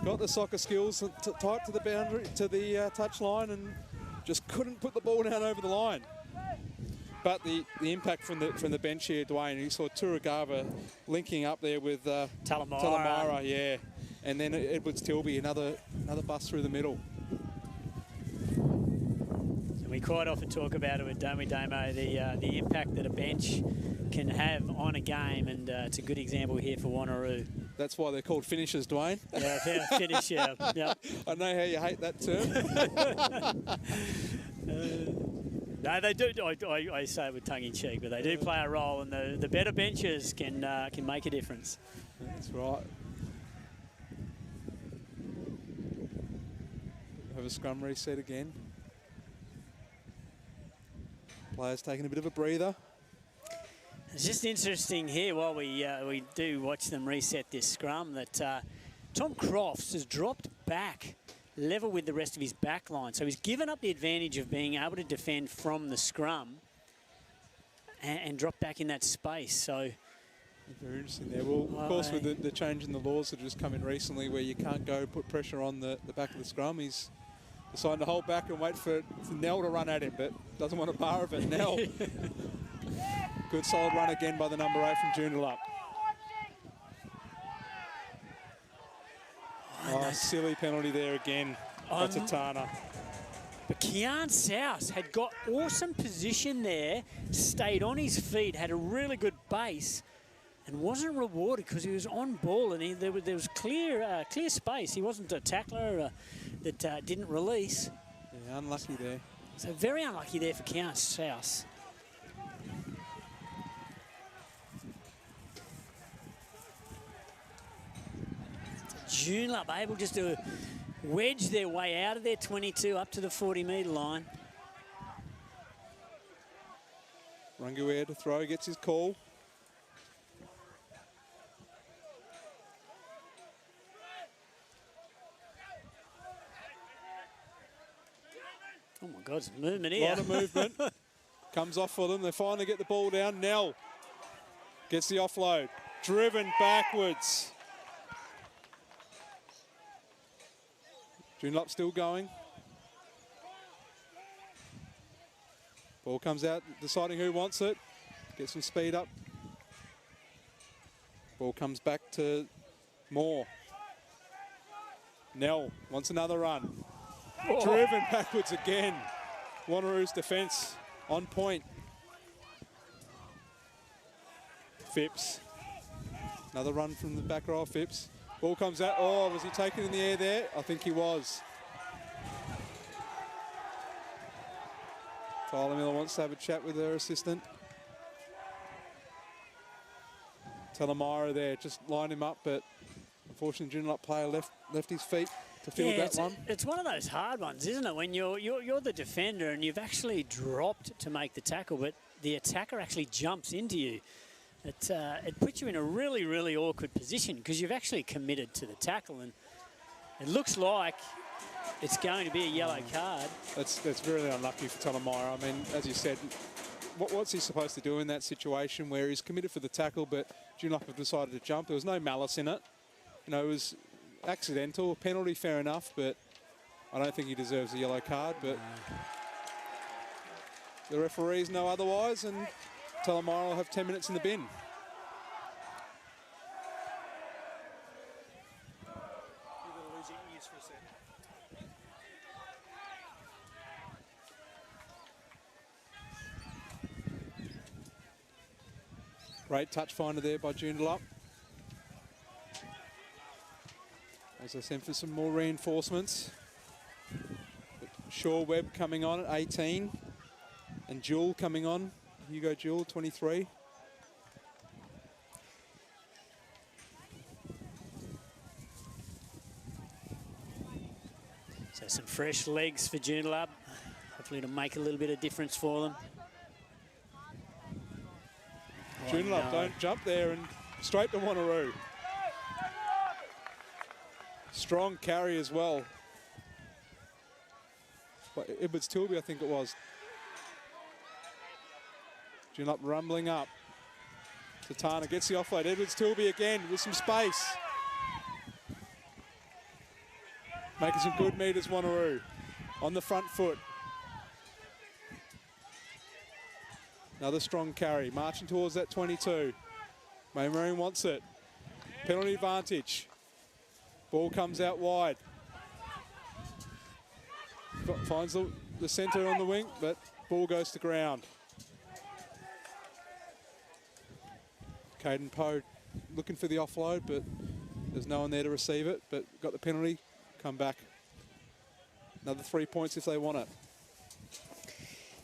Got the soccer skills tight to the boundary, to the touch line, and just couldn't put the ball down over the line. But the impact from the bench here, Dwayne, you saw Turagava linking up there with Talamara, yeah. And then Edwards Tilby, another bust through the middle. So we quite often talk about it with Domi Damo, the impact that a bench can have on a game, and it's a good example here for Wanneroo. That's why they're called finishers, Dwayne. Yeah, finish, yeah. Yep. I know how you hate that term. No, they do. I say it with tongue in cheek, but they do play a role, and the better benches can make a difference. That's right. Have a scrum reset again. Players taking a bit of a breather. It's just interesting here while we do watch them reset this scrum that Tom Crofts has dropped back level with the rest of his back line. So he's given up the advantage of being able to defend from the scrum and drop back in that space. So very interesting there. Well, of course, with the change in the laws that have just come in recently where you can't go put pressure on the back of the scrum, he's decided to hold back and wait for Nell to run at him, but doesn't want a bar of it. Nell. Good solid run again by the number 8 from Joondalup. Oh, silly penalty there again by Tatana. But Kian South had got awesome position there, stayed on his feet, had a really good base, and wasn't rewarded because he was on ball and there was clear space. He wasn't a tackler that didn't release. Yeah, unlucky there. So very unlucky there for Kian South. Joondalup able just to wedge their way out of their 22 up to the 40-metre line. Ranguer to throw, gets his call. Oh my God, some movement here. A lot of movement. Comes off for them. They finally get the ball down. Nell gets the offload. Driven backwards. Joondalup still going. Ball comes out, deciding who wants it. Get some speed up. Ball comes back to Moore. Nell wants another run. Oh. Driven backwards again. Wanneroo's defence on point. Phipps. Another run from the back row of Phipps. Ball comes out. Oh, was he taken in the air there? I think he was. Tyler Miller wants to have a chat with her assistant. Talamara there, just lined him up, but unfortunately, Joondalup player left his feet to field that one. It's one of those hard ones, isn't it? When you're the defender and you've actually dropped to make the tackle, but the attacker actually jumps into you. It puts you in a really, really awkward position because you've actually committed to the tackle, and it looks like it's going to be a yellow card. That's really unlucky for Talamara. I mean, as you said, what's he supposed to do in that situation where he's committed for the tackle, but Joondalup have decided to jump? There was no malice in it. You know, it was accidental, penalty, fair enough, but I don't think he deserves a yellow card. But the referees know otherwise, and Talamara will have 10 minutes in the bin. Great touch finder there by Joondalup. As I said, for some more reinforcements. Shaw Webb coming on at 18. And Jewell coming on. Hugo Jewell, 23. So some fresh legs for Joondalup. Hopefully to make a little bit of difference for them. Joondalup don't jump there, and straight to Wanneroo. Strong carry as well. But Edwards Tilby, I think it was. Joondalup rumbling up. Tatana gets the offload. Edwards Tilby again with some space. Making some good meters, Wanneroo. On the front foot. Another strong carry, marching towards that 22. Wanneroo wants it. Penalty advantage. Ball comes out wide. Finds the centre on the wing, but ball goes to ground. Caden Poe looking for the offload, but there's no one there to receive it, but got the penalty, come back. Another 3 points if they want it.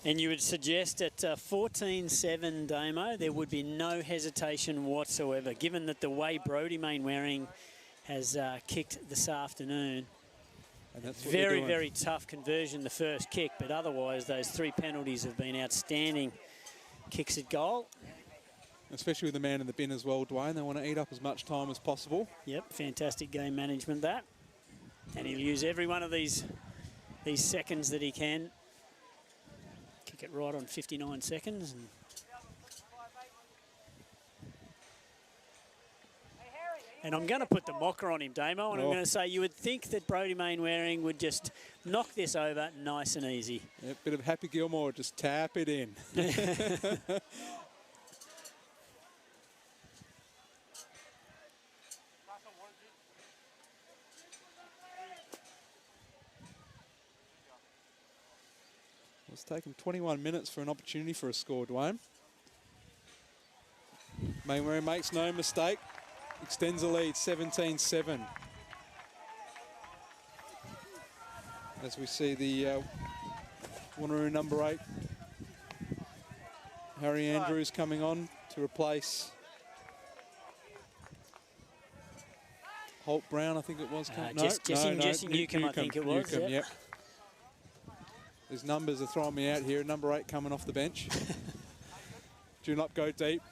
And you would suggest at 14-7, Damo, there would be no hesitation whatsoever, given that the way Brodie Mainwaring has kicked this afternoon. And that's very, very tough conversion, the first kick, but otherwise those 3 penalties have been outstanding kicks at goal. Especially with the man in the bin as well, Dwayne. They want to eat up as much time as possible. Yep, fantastic game management that. And he'll use every one of these seconds that he can. Kick it right on 59 seconds. And I'm going to put the mocker on him, Damo, and I'm going to say you would think that Brodie Mainwaring would just knock this over nice and easy. Yeah, bit of Happy Gilmore, just tap it in. It's taken 21 minutes for an opportunity for a score, Dwayne. Mainwaring makes no mistake. Extends the lead, 17-7. As we see the Wanneroo number 8, Harry Andrews coming on to replace Holt Brown, I think it was. Jesse Newcombe, I think it was. Newcombe, yep. His numbers are throwing me out here. Number 8 coming off the bench. Joondalup go deep.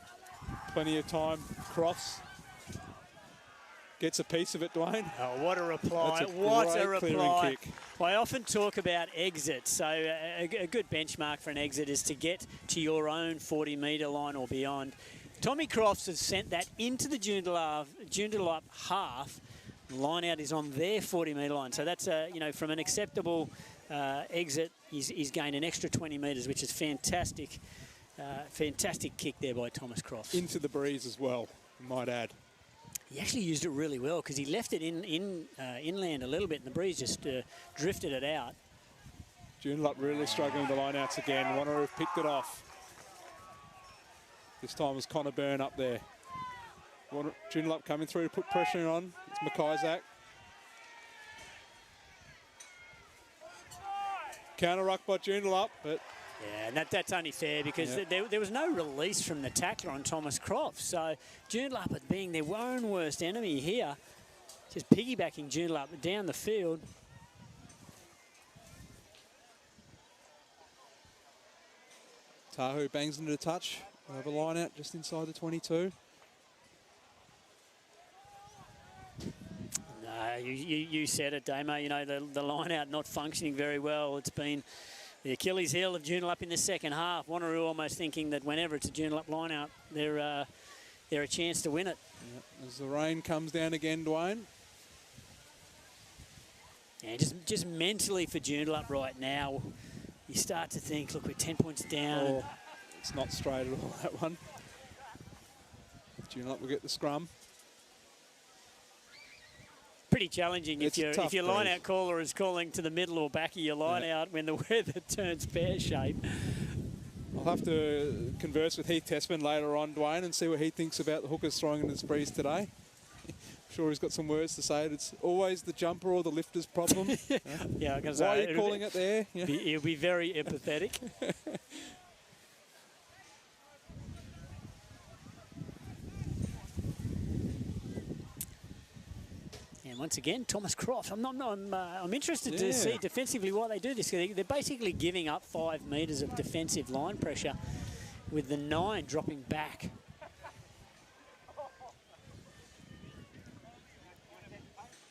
Plenty of time. Cross. Gets a piece of it, Dwayne. Oh, what a reply. What a reply. Kick. Well, I often talk about exits. So a good benchmark for an exit is to get to your own 40-metre line or beyond. Tommy Crofts has sent that into the Joondalup half. Line out is on their 40-metre line. So that's, from an acceptable exit, he's gained an extra 20 metres, which is fantastic. Fantastic kick there by Thomas Crofts. Into the breeze as well, I might add. He actually used it really well because he left it inland a little bit and the breeze just drifted it out. Joondalup really struggling with the line-outs again. Wanneroo picked it off. This time was Connor Byrne up there. Joondalup coming through to put pressure on. It's McIsaac. Counter ruck by Joondalup, but... Yeah, and that's only fair because there was no release from the tackler on Thomas Crofts. So Joondalup being their own worst enemy here, just piggybacking Joondalup down the field. Tahu bangs into the touch. Have a line out just inside the 22. No, you said it, Damo. You know, the line out not functioning very well. It's been the Achilles heel of Joondalup in the second half. Wanneroo almost thinking that whenever it's a Joondalup line out, they're a chance to win it. Yep. As the rain comes down again, Dwayne. Yeah, just mentally for Joondalup right now, you start to think, look, we're 10 points down. Oh, it's not straight at all, that one. Joondalup will get the scrum. Pretty challenging if your line-out caller is calling to the middle or back of your line-out when the weather turns pear-shaped. I'll have to converse with Heath Tessman later on, Dwayne, and see what he thinks about the hookers throwing in the breeze today. I'm sure he's got some words to say. It's always the jumper or the lifter's problem. Yeah, I can say. Why are you calling it there? Yeah. He'll be very empathetic. Once again, Thomas Crofts. I'm interested to see defensively why they do this. They're basically giving up 5 metres of defensive line pressure with the 9 dropping back.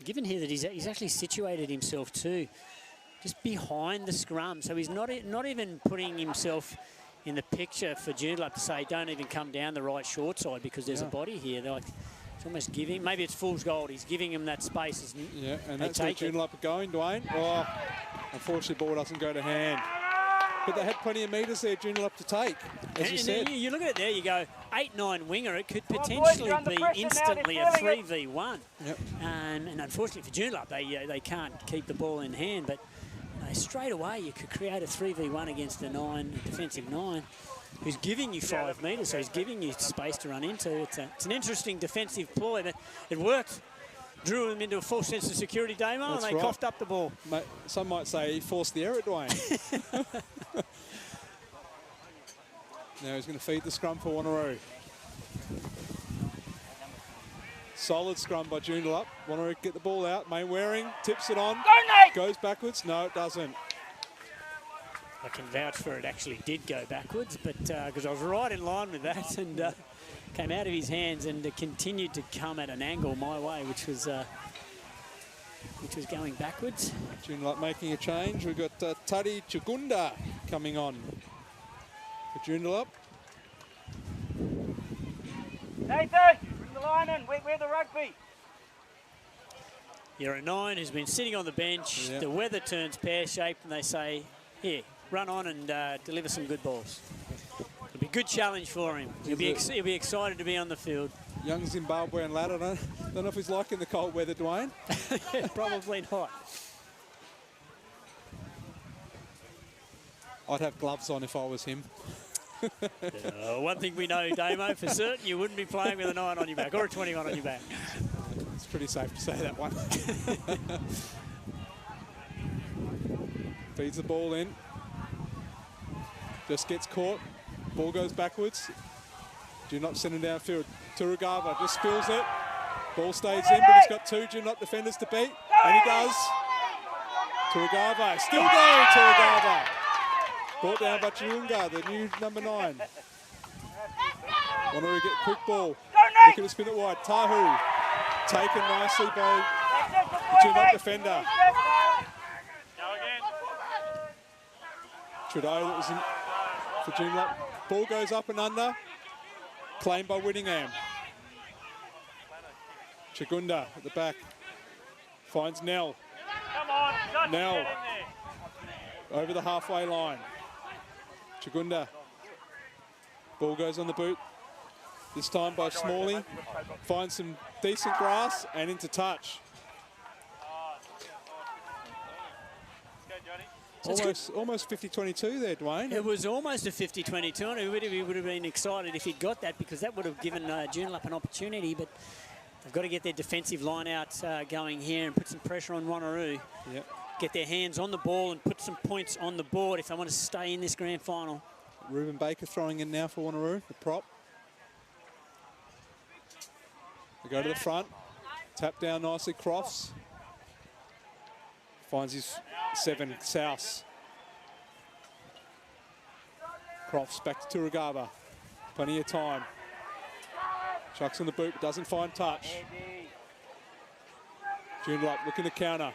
Given here that he's actually situated himself too, just behind the scrum. So he's not even putting himself in the picture for Joondalup to say, don't even come down the right short side because there's a body here. They're like, it's almost giving, maybe it's fool's gold. He's giving him that space. Yeah, and that's where Joondalup are going, Dwayne. Oh, unfortunately, ball doesn't go to hand. But they had plenty of metres there, Joondalup, to take, as you said. You look at it there, you go, 8-9 winger, it could potentially be instantly a 3v1. Yep. And unfortunately for Joondalup, they can't keep the ball in hand, but straight away you could create a 3v1 against a defensive 9, who's giving you 5 metres, so he's giving you space to run into. It's an interesting defensive ploy, but it worked. Drew him into a false sense of security, Damo, and they coughed up the ball. Mate, some might say he forced the error, Dwayne. Now he's going to feed the scrum for Wanneroo. Solid scrum by Joondalup. Wanneroo get the ball out. Mainwaring tips it on. Goes backwards. No, it doesn't. I can vouch for it actually did go backwards, but because I was right in line with that and came out of his hands and continued to come at an angle my way, which was going backwards. Joondalup making a change. We've got Taddy Chugunda coming on for Joondalup. Nathan, bring the line in. We're the rugby. You're a 9 who's been sitting on the bench. Yep. The weather turns pear-shaped and they say, here, run on and deliver some good balls. It'll be a good challenge for him. He'll be excited to be on the field. Young Zimbabwean lad. I don't know if he's liking the cold weather, Dwayne. Probably not. I'd have gloves on if I was him. One thing we know, Damo, for certain, you wouldn't be playing with a 9 on your back or a 21 on your back. It's pretty safe to say that one. Feeds the ball in. Just gets caught. Ball goes backwards. Joondalup sending downfield. Turugava just spills it. Ball stays in, but he's got 2 Joondalup defenders to beat. And he does. Turugava still going, Turugava. Brought down by Chirunga, the new number 9. Wanneroo get quick ball. Looking to spin it wide. Tahu taken nicely by the Joondalup defender. Trudeau that was in for Joondalup. Ball goes up and under. Claimed by Whittingham. Chigunda at the back. Finds Nell. Nell over the halfway line. Chigunda. Ball goes on the boot. This time by Smalley. Finds some decent grass and into touch. Almost 50-22 there, Dwayne. It was almost a 50-22, and he would have been excited if he'd got that because that would have given Joondalup an opportunity, but they've got to get their defensive line out going here and put some pressure on Wanneroo. Yep. Get their hands on the ball and put some points on the board if they want to stay in this grand final. Ruben Baker throwing in now for Wanneroo, the prop. They go to the front. Tap down nicely, Crofts. Finds his 7, South. Crofts back to Turugava. Plenty of time. Chucks on the boot, but doesn't find touch. Joondalup looking to counter.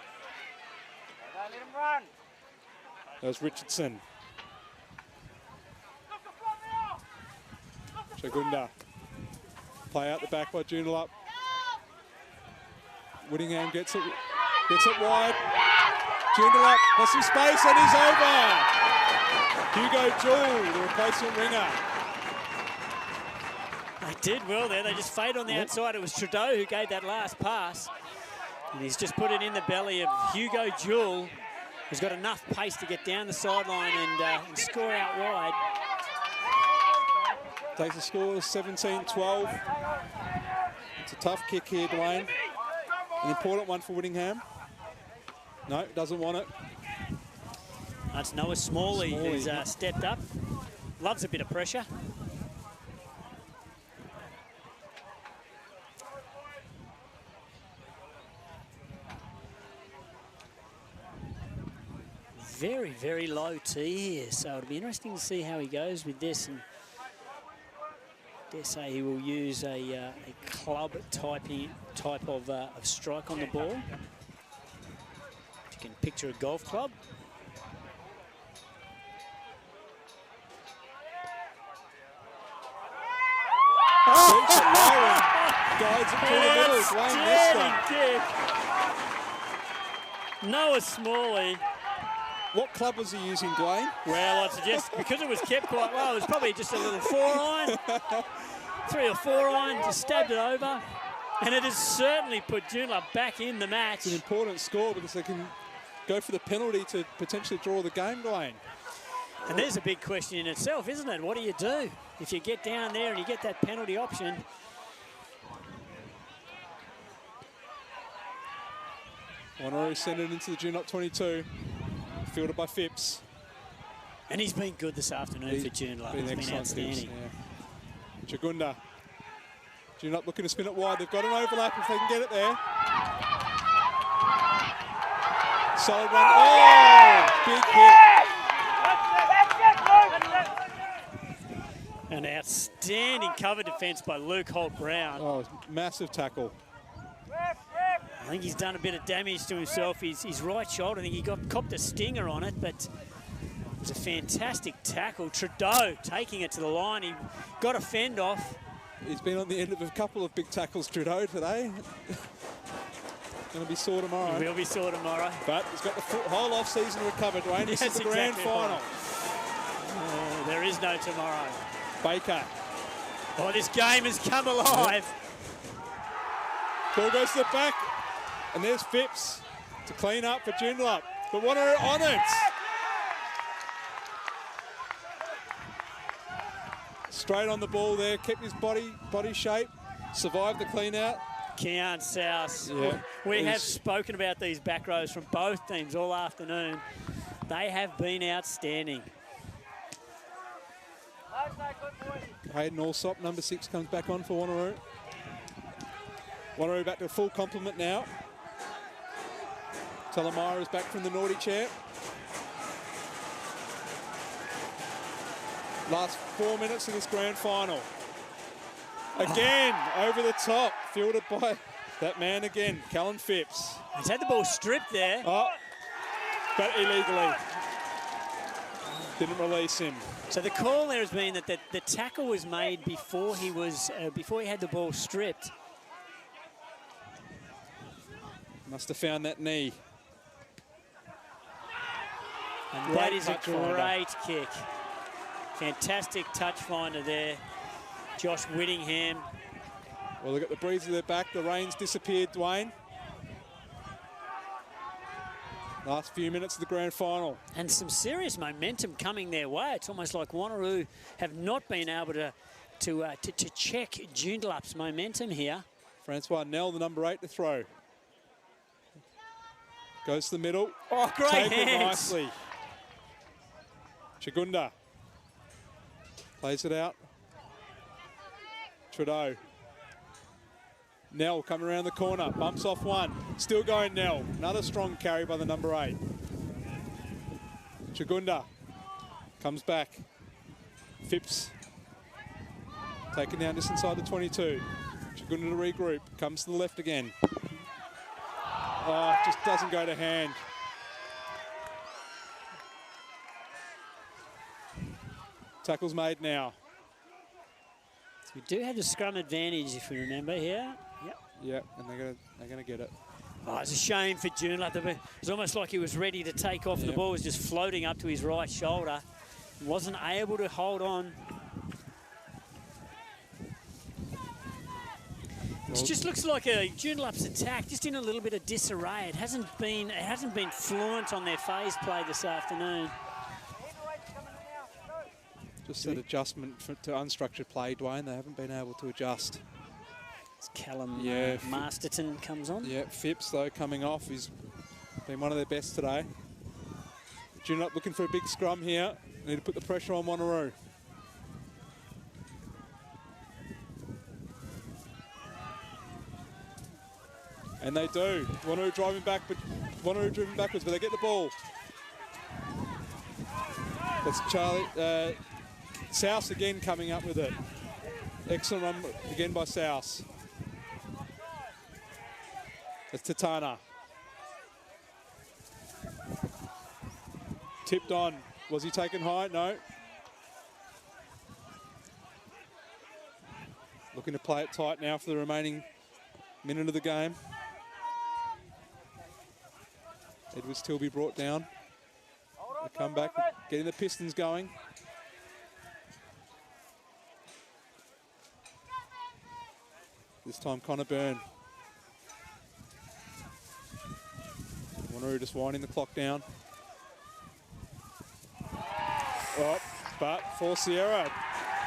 There's Richardson. Chagunda. Play out the back by Joondalup. Whittingham gets it wide. Joondalup has some space and he's over. Hugo Jewell, the replacement winger. They did well there. They just fade on the outside. It was Trudeau who gave that last pass. And he's just put it in the belly of Hugo Jewell, who's got enough pace to get down the sideline and score out wide. Takes the score 17-12. It's a tough kick here, Dwayne. An important one for Whittingham. No, doesn't want it. That's Noah Smalley who's stepped up. Loves a bit of pressure. Very, very low tee here, so it'll be interesting to see how he goes with this. And dare say he will use a club type of strike on the ball. You can picture a golf club. Guides it through the middle. Dwayne missed Noah Smalley What club was he using, Dwayne? Well, I'd suggest because it was kept quite well, it was probably just a little 4-iron, 3 or 4-iron, just stabbed it over. And it has certainly put Joondalup back in the match. It's an important score because they can go for the penalty to potentially draw the game, Dwayne. And there's a big question in itself, isn't it? What do you do if you get down there and you get that penalty option? Wanneroo sent it into the Joondalup 22, fielded by Phipps. And he's been good this afternoon for Joondalup. He's been outstanding. Yeah. Chagunda. Joondalup looking to spin it wide. They've got an overlap if they can get it there. Solid one. Oh, big hit. An outstanding cover defence by Luke Holt-Brown. Oh, massive tackle. I think he's done a bit of damage to himself. His right shoulder, I think he copped a stinger on it, but it was a fantastic tackle. Trudeau taking it to the line. He got a fend off. He's been on the end of a couple of big tackles, Trudeau, today. Going to be sore tomorrow. He will be sore tomorrow. But he's got the whole off-season recovered, Dwayne. This is the grand final. There is no tomorrow. Baker. Oh, this game has come alive. Ball goes to the back. And there's Phipps to clean up for Joondalup. But Wanneroo on it. Straight on the ball there, kept his body shape, survived the clean out. Kean South. Yeah, we have spoken about these back rows from both teams all afternoon. They have been outstanding. Hayden Allsop, number 6, comes back on for Wanneroo. Wanneroo back to full complement now. Talamara is back from the naughty chair. Last 4 minutes of this grand final. Again, over the top, fielded by that man again, Callan Phipps. He's had the ball stripped there. Oh, but illegally. Didn't release him. So the call there has been that the tackle was made before he had the ball stripped. Must have found that knee. And that is a great kick. Fantastic touch finder there. Josh Whittingham. Well, look at the breeze of their back. The rain's disappeared, Dwayne. Last few minutes of the grand final. And some serious momentum coming their way. It's almost like Wanneroo have not been able to check Joondalup's momentum here. Francois Nell, the number 8 to throw. Goes to the middle. Oh, great Taken hands. nicely. Chagunda plays it out. Trudeau. Nell coming around the corner, bumps off one. Still going Nell. Another strong carry by the number 8. Chagunda comes back. Phipps taken down just inside the 22. Chagunda to regroup. Comes to the left again. Oh, just doesn't go to hand. Tackle's made now. So we do have the scrum advantage, if we remember here. Yep. Yep, and they're gonna get it. Oh, it's a shame for Joondalup. It was almost like he was ready to take off. Yep. The ball was just floating up to his right shoulder. Wasn't able to hold on. It just looks like a Joondalup's attack, just in a little bit of disarray. It hasn't been fluent on their phase play this afternoon. Just that adjustment to unstructured play, Dwayne. They haven't been able to adjust. It's Callum Masterton comes on. Yeah, Phipps, though, coming off. He's been one of their best today. Joondalup looking for a big scrum here. Need to put the pressure on Wanneroo. And they do. Wanneroo driving back, but Wanneroo driven backwards, but they get the ball. That's Charlie. South again coming up with it. Excellent run again by South. That's Tatana. Tipped on. Was he taken high? No. Looking to play it tight now for the remaining minute of the game. Edwards still be brought down. They come back, getting the Pistons going. This time Connor Byrne. Wanneroo just winding the clock down. Oh, but for Sierra.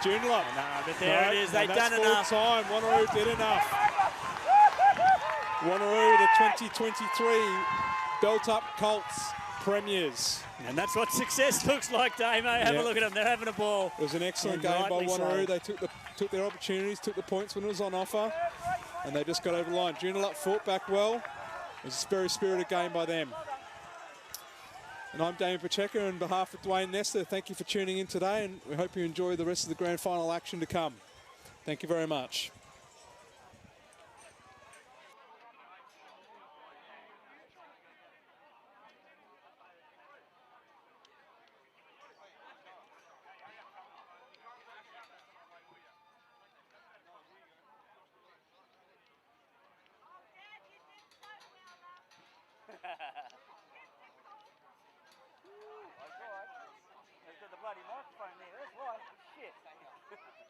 Joondalup. No, but there it is. They've done enough. Time. Wanneroo did enough. Wanneroo, the 2023 built-up Colts premiers. And that's what success looks like, Damo. Have a look at them. They're having a ball. It was an excellent game by Wanneroo. They took their opportunities, took the points when it was on offer, and they just got over the line. Joondalup fought back well. It was a very spirited game by them. And I'm Damien Pacheco, on behalf of Dwayne Nestor, thank you for tuning in today, and we hope you enjoy the rest of the grand final action to come. Thank you very much. There's the bloody microphone there, that's why. Shit.